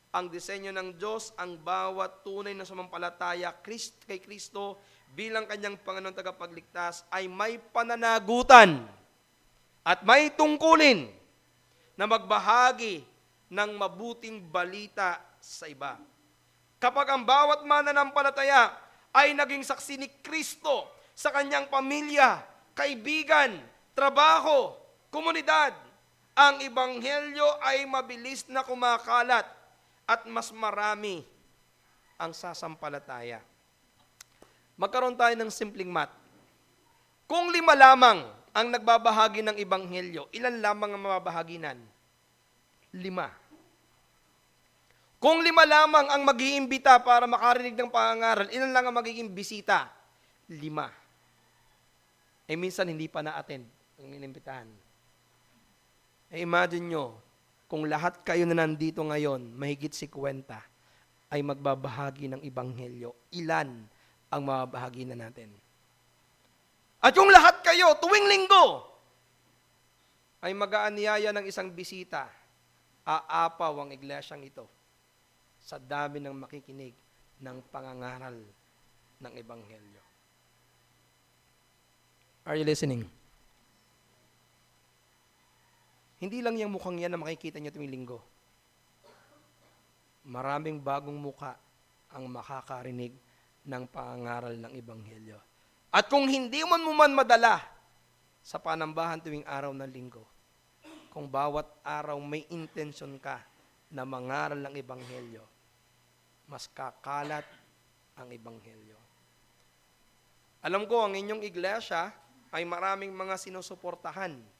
Ang disenyo ng Diyos, ang bawat tunay na sumampalataya kay Kristo bilang kanyang Panginoon tagapagligtas ay may pananagutan at may tungkulin na magbahagi ng mabuting balita sa iba. Kapag ang bawat mananampalataya ay naging saksi ni Kristo sa kanyang pamilya, kaibigan, trabaho, komunidad, ang Ebanghelyo ay mabilis na kumakalat at mas marami ang sasampalataya. Magkaroon tayo ng simpleng math. Kung 5 lamang ang nagbabahagi ng Ebanghelyo, ilan lamang ang mababahaginan? 5. Kung 5 lamang ang mag-iimbita para makarinig ng pangangaral, ilan lang ang magiging bisita? 5. Minsan hindi pa na-attend ang inimbitahan. Imagine nyo, kung lahat kayo na nandito ngayon, mahigit 50, ay magbabahagi ng Ebanghelyo, ilan ang mababahagi na natin? At kung lahat kayo, tuwing linggo, ay mag-aanyaya ng isang bisita, aapaw ang iglesyang ito sa dami ng makikinig ng pangangaral ng Ebanghelyo. Are you listening? Hindi lang yung mukhang yan na makikita nyo tuwing linggo. Maraming bagong muka ang makakarinig ng pangangaral ng Ebanghelyo. At kung hindi mo man madala sa panambahan tuwing araw ng linggo, kung bawat araw may intensyon ka na mangaral ng Ebanghelyo, mas kakalat ang Ebanghelyo. Alam ko, ang inyong iglesia ay maraming mga sinusuportahan.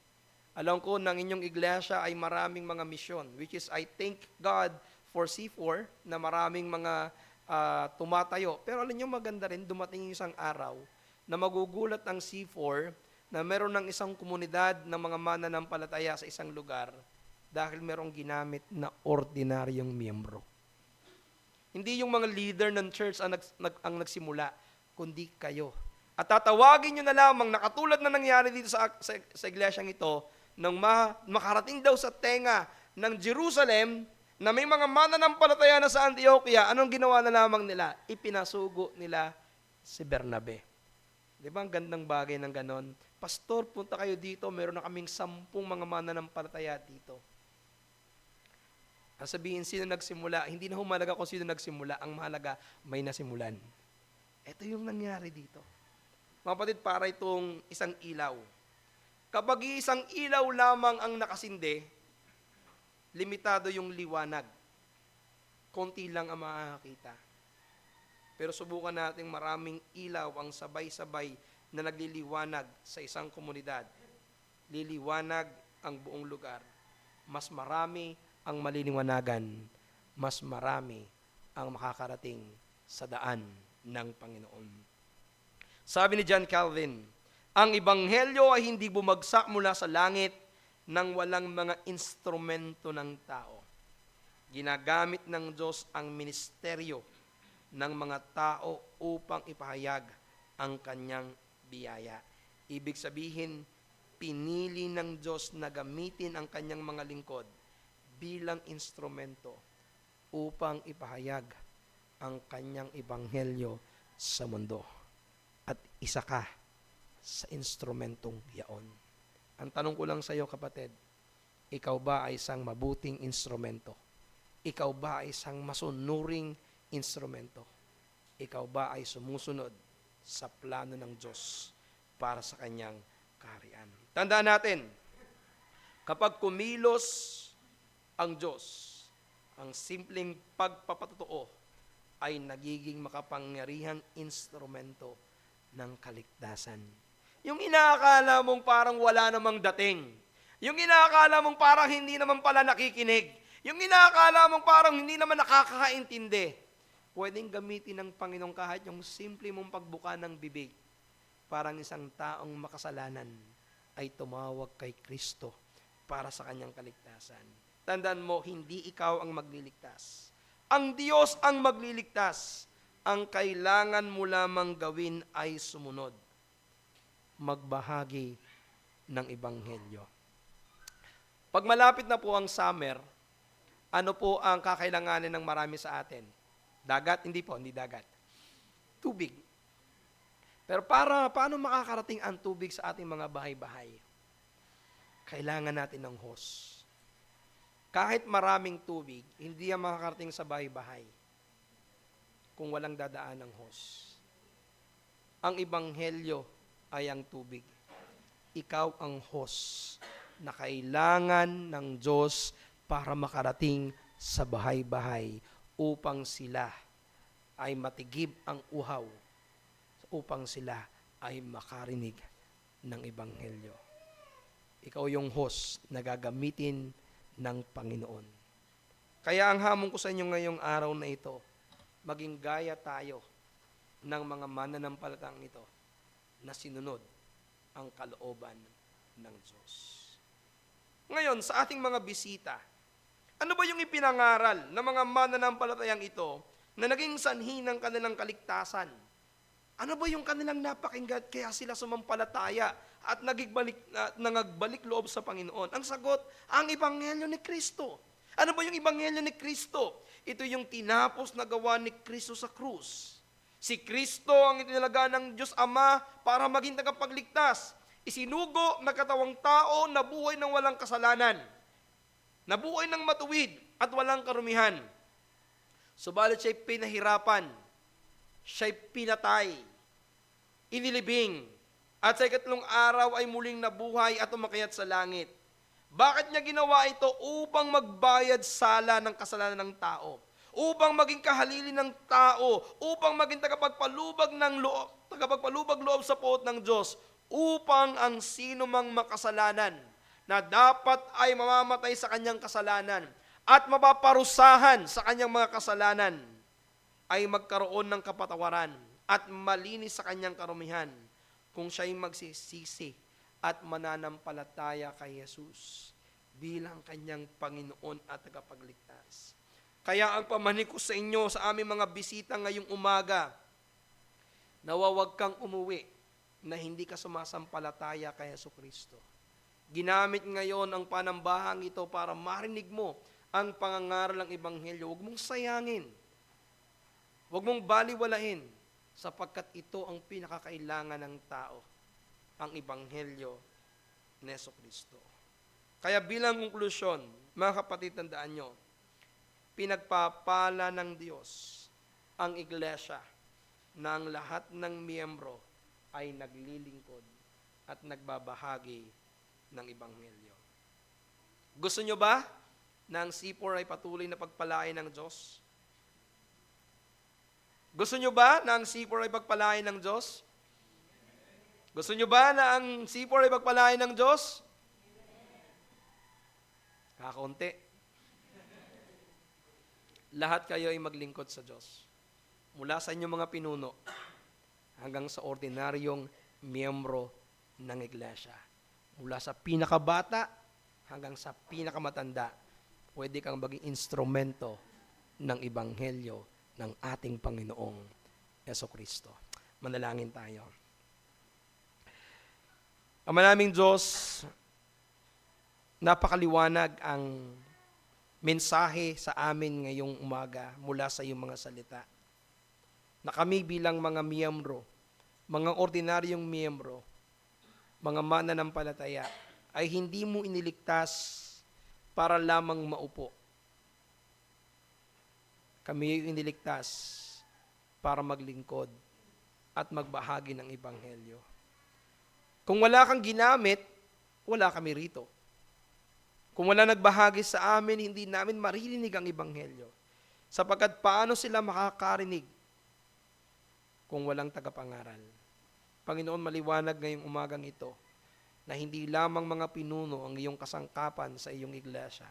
Alam ko, ng inyong iglesia ay maraming mga misyon, which is I thank God for C4 na maraming mga tumatayo. Pero alam nyo, maganda rin, dumating yung isang araw na magugulat ang C4 na meron ng isang komunidad ng mga mananampalataya sa isang lugar dahil merong ginamit na ordinaryong miyembro. Hindi yung mga leader ng church ang nagsimula, kundi kayo. At tatawagin nyo na lamang na katulad na nangyari dito sa iglesyang ito, nang makarating daw sa tenga ng Jerusalem, na may mga mananampalataya na sa Antioquia, anong ginawa na lamang nila? Ipinasugo nila si Bernabe. Di ba ang gandang bagay ng ganon? Pastor, punta kayo dito, meron na kaming 10 mga mananampalataya dito. Ang sabihin, sino nagsimula? Hindi na humalaga kung sino nagsimula. Ang mahalaga, may nasimulan. Ito yung nangyari dito. Mga kapatid, para itong isang ilaw. Kapag isang ilaw lamang ang nakasindi, limitado yung liwanag. Konti lang ang makakita. Pero subukan natin maraming ilaw ang sabay-sabay na nagliliwanag sa isang komunidad. Liliwanag ang buong lugar. Mas marami ang maliliwanagan, mas marami ang makakarating sa daan ng Panginoon. Sabi ni John Calvin, ang ebanghelyo ay hindi bumagsak mula sa langit nang walang mga instrumento ng tao. Ginagamit ng Diyos ang ministeryo ng mga tao upang ipahayag ang kanyang biyaya. Ibig sabihin, pinili ng Diyos na gamitin ang kanyang mga lingkod bilang instrumento upang ipahayag ang kanyang ebanghelyo sa mundo. At isa ka sa instrumentong yaon. Ang tanong ko lang sa iyo, kapatid, ikaw ba ay isang mabuting instrumento? Ikaw ba ay isang masunuring instrumento? Ikaw ba ay sumusunod sa plano ng Diyos para sa kanyang kaharian? Tandaan natin, kapag kumilos ang Diyos, ang simpleng pagpapatotoo ay nagiging makapangyarihang instrumento ng kaligtasan. Yung inaakala mong parang wala namang dating, yung inaakala mong parang hindi naman pala nakikinig, yung inaakala mong parang hindi naman nakakaintindi, pwedeng gamitin ng Panginoon kahit yung simple mong pagbuka ng bibig. Parang isang taong makasalanan ay tumawag kay Kristo para sa kanyang kaligtasan. Tandaan mo, hindi ikaw ang magliligtas. Ang Diyos ang magliligtas. Ang kailangan mo lamang gawin ay sumunod. Magbahagi ng ebanghelyo. Pag malapit na po ang summer, ano po ang kakailanganin ng marami sa atin? Dagat? Hindi po, hindi dagat. Tubig. Pero paano makakarating ang tubig sa ating mga bahay-bahay? Kailangan natin ng hose. Kahit maraming tubig, hindi yan makakarating sa bahay-bahay kung walang dadaan ng hose. Ang ebanghelyo ay ang tubig. Ikaw ang hose na kailangan ng Diyos para makarating sa bahay-bahay upang sila ay matigib ang uhaw, upang sila ay makarinig ng ebanghelyo. Ikaw yung host na gagamitin ng Panginoon. Kaya ang hamon ko sa inyo ngayong araw na ito, maging gaya tayo ng mga mananampalatang ito na sinunod ang kalooban ng Diyos. Ngayon, sa ating mga bisita, ano ba yung ipinangaral ng mga mananampalatayang ito na naging sanhi ng kanilang kaligtasan? Ano ba yung kanilang napakinggan kaya sila sumampalataya at nangagbalik loob sa Panginoon? Ang sagot, ang ebanghelyo ni Kristo. Ano ba yung ebanghelyo ni Kristo? Ito yung tinapos na gawa ni Kristo sa krus. Si Kristo ang itinalaga ng Diyos Ama para maging tagapagligtas. Isinugo na katawang tao na buhay ng walang kasalanan. Nabuhay ng matuwid at walang karumihan. Subalit siya'y pinahirapan. Siya'y pinatay. Inilibing. At sa ikatlong araw ay muling nabuhay at umakyat sa langit. Bakit niya ginawa ito? Upang magbayad sala ng kasalanan ng tao. Upang maging kahalili ng tao. Upang maging tagapagpalubag loob sa poot ng Diyos. Upang ang sino mang makasalanan na dapat ay mamamatay sa kanyang kasalanan at mapaparusahan sa kanyang mga kasalanan ay magkaroon ng kapatawaran at malinis sa kanyang karumihan kung siya'y magsisisi at mananampalataya kay Jesus bilang kanyang Panginoon at tagapagligtas. Kaya ang pamanig ko sa inyo sa aming mga bisita ngayong umaga, nawawag kang umuwi na hindi ka sumasampalataya kay Jesucristo. Ginamit ngayon ang panambahang ito para marinig mo ang pangangaral ng Ebanghelyo. Huwag mong sayangin. Huwag mong baliwalain sapagkat ito ang pinakakailangan ng tao, ang Ebanghelyo ni Jesucristo. Kaya bilang konklusyon, mga kapatid, tandaan nyo, pinagpapala ng Diyos ang iglesia na ang lahat ng miyembro ay naglilingkod at nagbabahagi ng Ebanghelyo. Gusto nyo ba na ang C4 ay patuloy na pagpalain ng Diyos? Gusto nyo ba na ang C4 ay pagpalain ng Diyos? Gusto nyo ba na ang C4 ay pagpalain ng Diyos? Kakaunti. Lahat kayo ay maglingkod sa Diyos. Mula sa inyong mga pinuno hanggang sa ordinaryong miyembro ng iglesia. Mula sa pinakabata hanggang sa pinakamatanda, pwede kang maging instrumento ng Ebanghelyo ng ating Panginoong Jesucristo. Manalangin tayo. Ama naming Diyos, napakaliwanag ang mensahe sa amin ngayong umaga mula sa iyong mga salita. Na kami bilang mga miyembro, mga ordinaryong miyembro, mga mananampalataya, ay hindi mo iniligtas para lamang maupo. Kami ay iniligtas para maglingkod at magbahagi ng Ebanghelyo. Kung wala kang ginamit, wala kami rito. Kung wala nagbahagi sa amin, hindi namin maririnig ang Ebanghelyo. Sapagkat paano sila makakarinig kung walang tagapangaral? Panginoon, maliwanag ngayong umagang ito na hindi lamang mga pinuno ang iyong kasangkapan sa iyong iglesia,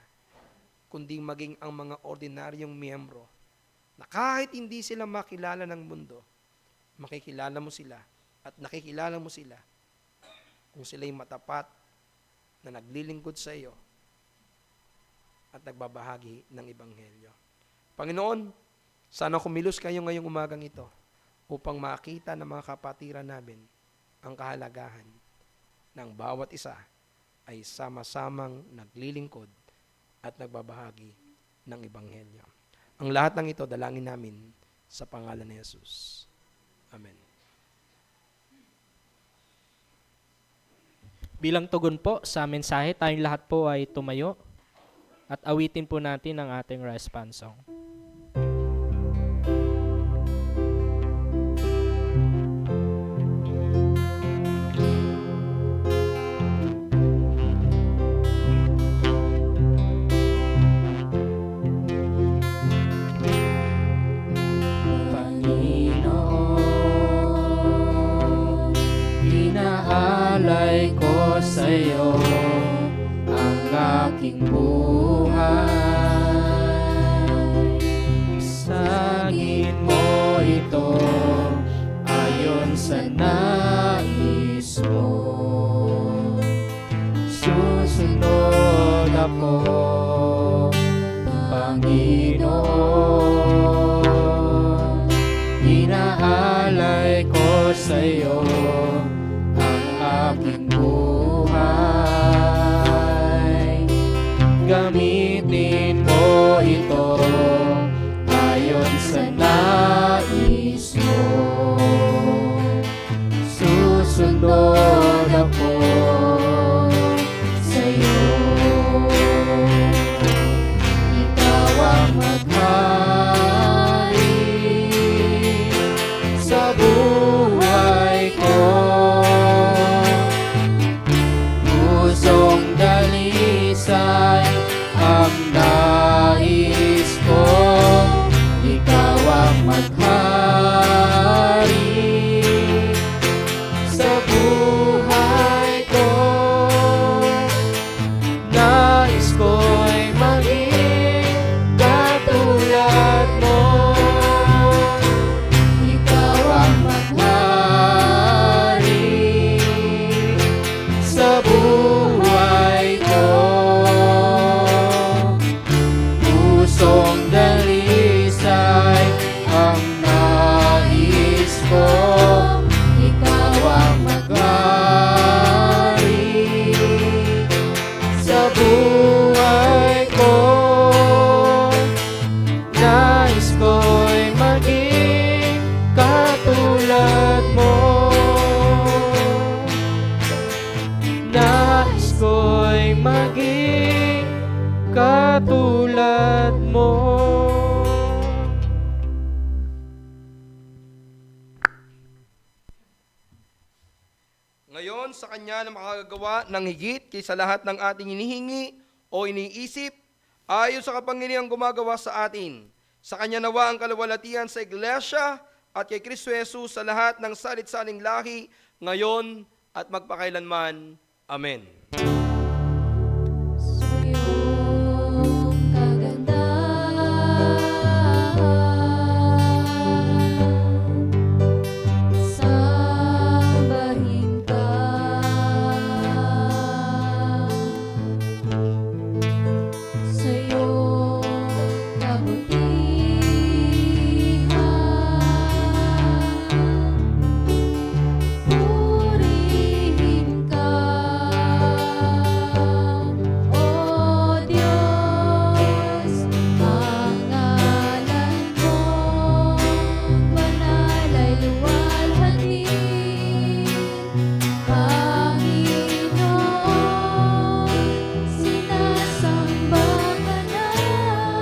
kundi maging ang mga ordinaryong miyembro na kahit hindi sila makilala ng mundo, makikilala mo sila at nakikilala mo sila kung sila'y matapat na naglilingkod sa iyo at nagbabahagi ng Ebanghelyo. Panginoon, sana kumilos kayo ngayong umagang ito upang makita ng mga kapatiran namin ang kahalagahan ng bawat isa ay sama-samang naglilingkod at nagbabahagi ng Ebanghelyo. Ang lahat ng ito, dalangin namin sa pangalan ni Jesus. Amen. Bilang tugon po sa mensahe, tayong lahat po ay tumayo at awitin po natin ang ating response song. Panginoon, inaalay ko sa'yo ang aking buhay. Sagin mo ito ayon sa nais mo. Susunod ako, Panginoon. Inaalay ko sa'yo ang aking buhay. Gamitin mo ito ayon sa nais mo. Susunod ako sa'yo. Ikaw ang maghari sa buhay ko. Ngayon, sa Kanya na makagagawa ng higit kaysa lahat ng ating inihingi o iniisip, ayon sa kapangyarihang gumagawa sa atin. Sa Kanya nawa ang kalawalatian sa Iglesia at kay Kristo Jesus sa lahat ng salit-saling lahi, ngayon at magpakailanman. Amen. Sa iyong kagandahan, sambahin ka. Sa iyong kabutihan, purihin ka. O Diyos, ang ngalan mo banal ay luwalhatiin. Panginoon, sinasamba ka namin,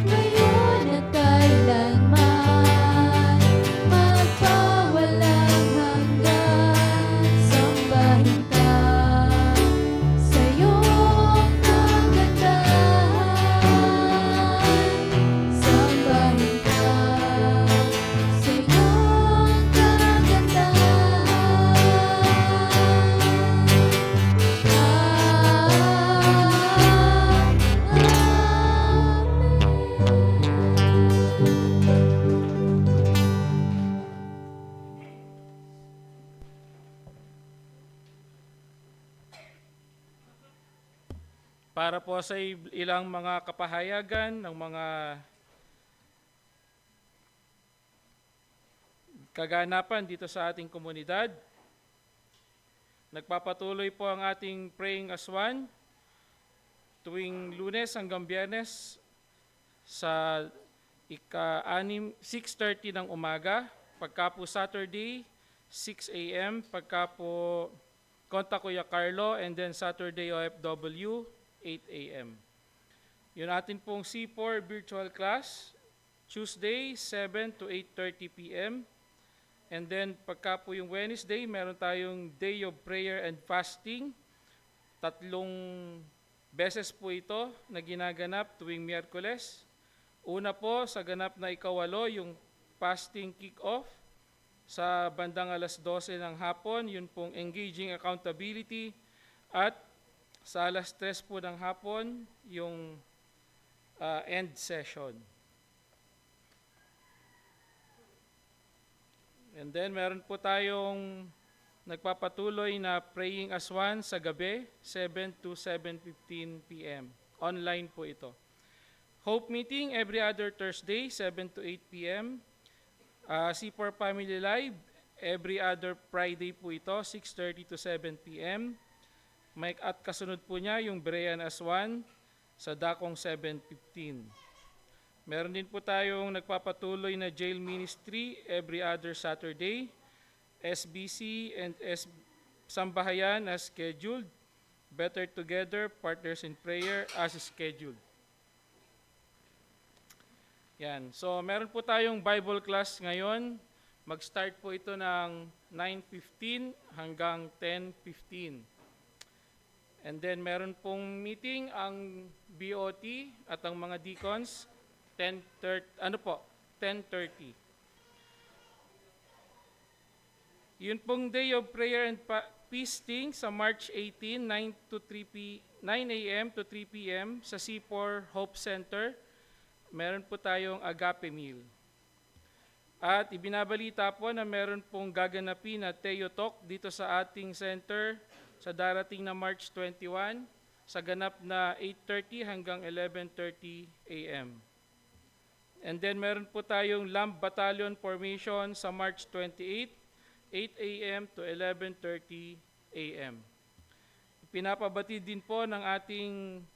ngayon at kailanman, magpawalang hanggan. Sambahin ka sa iyong kagandahan, sambahin ka sa iyong Para po sa ilang mga kapahayagan ng mga kaganapan dito sa ating komunidad. Nagpapatuloy po ang ating praying as one tuwing Lunes hanggang Biyernes sa 6:30 ng umaga. Pagka po Saturday, 6 a.m. Pagka po Konta Kuya Carlo, and then Saturday OFW, 8 a.m. Yun atin pong C4 virtual class, Tuesday, 7 to 8:30 p.m. And then pagka po yung Wednesday, meron tayong Day of Prayer and Fasting. 3 beses po ito na ginaganap tuwing Miyerkules. Una po sa ganap na ikawalo, yung fasting kick-off sa bandang alas 12 ng hapon, yun pong engaging accountability. At sa alas 3 po ng hapon, yung end session. And then meron po tayong nagpapatuloy na praying as one sa gabi, 7 to 7:15 p.m. Online po ito. Hope meeting every other Thursday, 7 to 8 p.m. C4 Family Live, every other Friday po ito, 6:30 to 7 p.m. At kasunod po niya yung Berean as one sa Dakong 7:15. Meron din po tayong nagpapatuloy na jail ministry every other Saturday, SBC and Sambahayan as scheduled, Better Together, Partners in Prayer as scheduled. Yan. So meron po tayong Bible class ngayon. Mag-start po ito ng 9:15 hanggang 10:15. And then meron pong meeting ang BOT at ang mga deacons 10:30. Yun pong Day of Prayer and Feasting sa March 18, 9 a.m. to 3 p.m. sa C4 Hope Center. Meron po tayong agape meal. At ibinabalita po na meron pong gaganapin na Teo Talk dito sa ating center sa darating na March 21 sa ganap na 8:30 hanggang 11:30 a.m. And then meron po tayong Lamb Battalion Formation sa March 28, 8 a.m. to 11:30 a.m. Pinapabati din po ng ating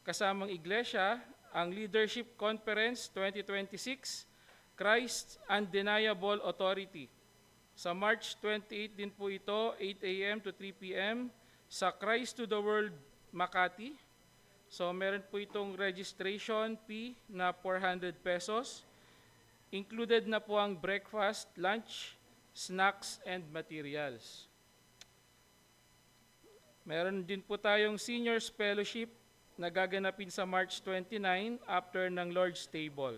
kasamang iglesia ang Leadership Conference 2026, Christ's Undeniable Authority. Sa March 28 din po ito, 8 a.m. to 3 p.m. sa Christ to the World, Makati. So meron po itong registration fee na 400 pesos. Included na po ang breakfast, lunch, snacks and materials. Meron din po tayong Seniors Fellowship na gaganapin sa March 29 after ng Lord's Table.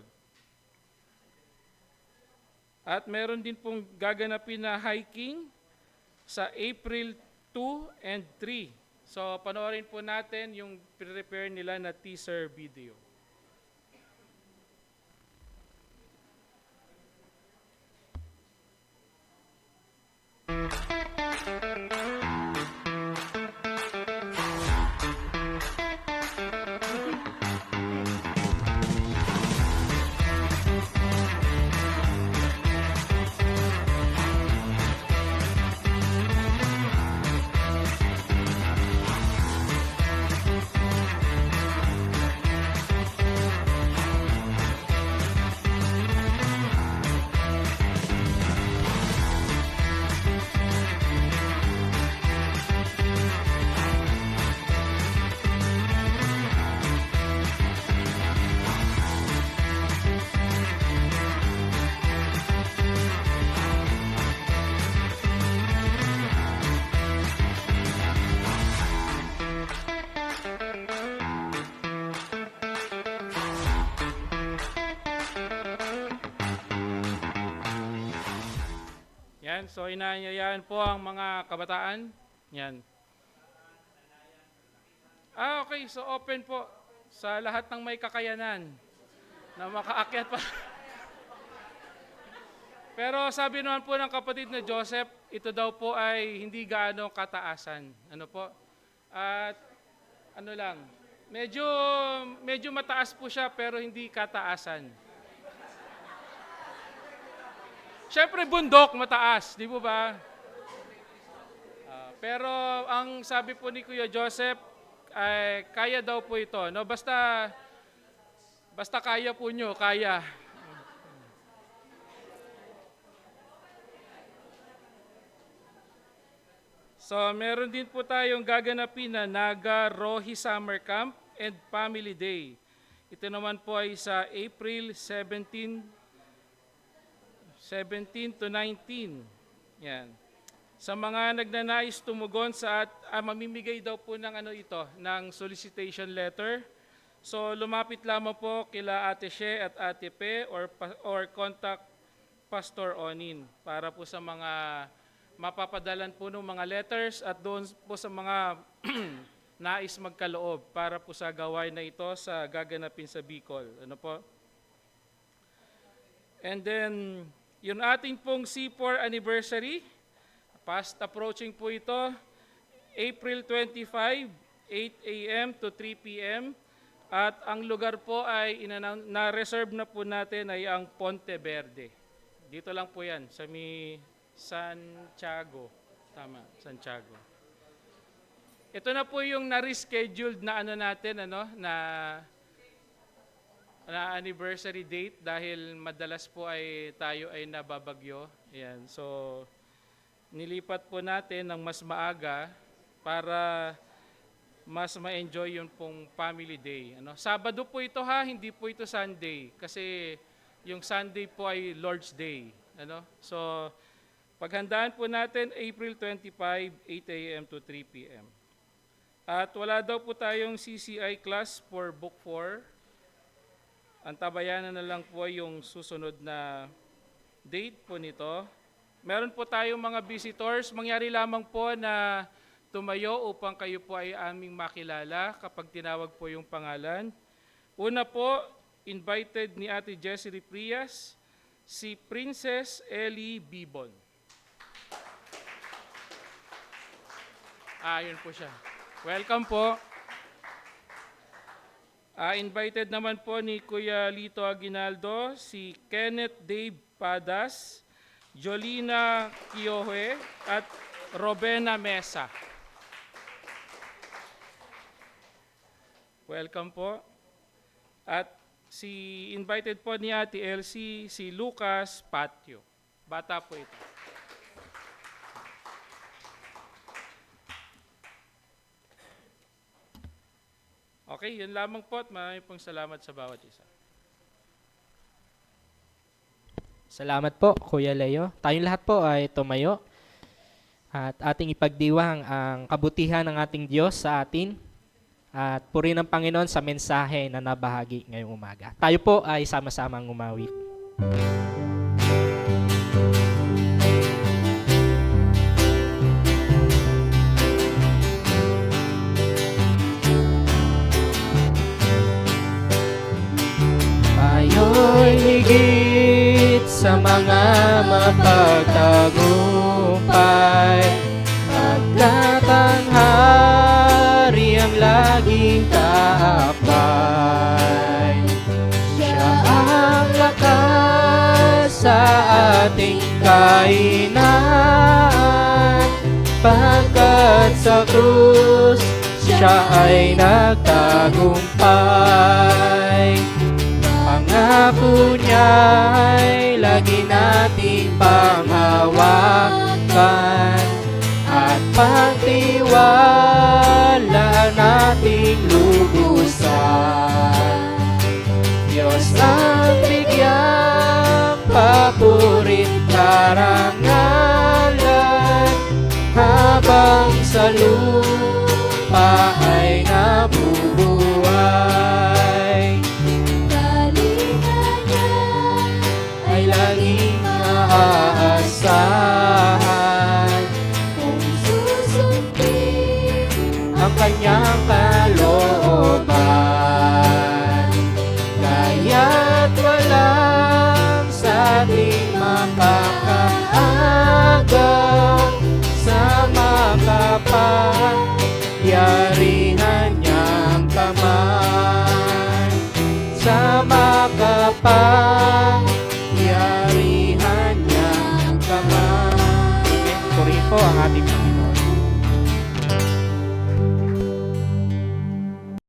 At meron din pong gaganapin na hiking sa April 2 and 3. So panoorin po natin yung prepare nila na teaser video. Yan, so inaanyayahan po ang mga kabataan. Yan. Okay, so open po sa lahat ng may kakayanan na makaakyat pa. Pero sabi naman po ng kapatid na Joseph, ito daw po ay hindi gaano kataasan. Ano po? At ano lang, medyo mataas po siya pero hindi kataasan. Siyempre bundok mataas, di po ba? Pero ang sabi po ni Kuya Joseph, ay kaya daw po ito. No? Basta kaya po nyo, kaya. So meron din po tayong gaganapin na Naga Rohi Summer Camp and Family Day. Ito naman po ay sa April 17 to 19. Yan. Sa mga nagnanais tumugon sa mamimigay daw po ng ng solicitation letter. So lumapit lamang po kila Ate She at Ate Pe or contact Pastor Onin para po sa mga mapapadalan po ng mga letters at doon po sa mga nais magkaloob para po sa gawain na ito sa gaganapin sa Bicol. Ano po? And then yung ating pong C4 anniversary, fast approaching po ito, April 25, 8 a.m. to 3 p.m. At ang lugar po ay na-reserve na po natin ay ang Ponte Verde. Dito lang po yan, sa Santiago. Tama, Santiago. Ito na po yung na-rescheduled na na anniversary date dahil madalas po ay tayo ay nababagyo. Ayan. So nilipat po natin ng mas maaga para mas ma-enjoy yung pong family day. Sabado po ito hindi po ito Sunday kasi yung Sunday po ay Lord's Day. So paghandaan po natin April 25, 8 a.m. to 3 p.m. At wala daw po tayong CCI class for Book 4. Antabayanan na lang po yung susunod na date po nito. Meron po tayong mga visitors. Mangyari lamang po na tumayo upang kayo po ay aming makilala kapag tinawag po yung pangalan. Una po, invited ni Ate Jessie Prias, si Princess Ellie Bibon. Yun po siya. Welcome po. Invited naman po ni Kuya Lito Aguinaldo, si Kenneth Dave Padas, Jolina Kiohe, at Robena Mesa. Welcome po. At invited po ni Ate Elsie, si Lucas Patio. Bata po ito. Okay, yun lamang po at maraming pong salamat sa bawat isa. Salamat po, Kuya Leo. Tayong lahat po ay tumayo at ating ipagdiwang ang kabutihan ng ating Diyos sa atin at purihin ng Panginoon sa mensahe na nabahagi ngayong umaga. Tayo po ay sama-samang umawit. Tayo'y higit sa mga mapagtagumpay, pagkatanghari ang laging kaakbay. Siya ang lakas sa ating kainan, pagkat sa krus siya ay nagtagumpay. Pangako niya'y lagi nating panghawakan at pagtiwala nating lubusan. Diyos ang bigyang papurit karangalan, habang sa lupa ay nabubuhay. Ay lagi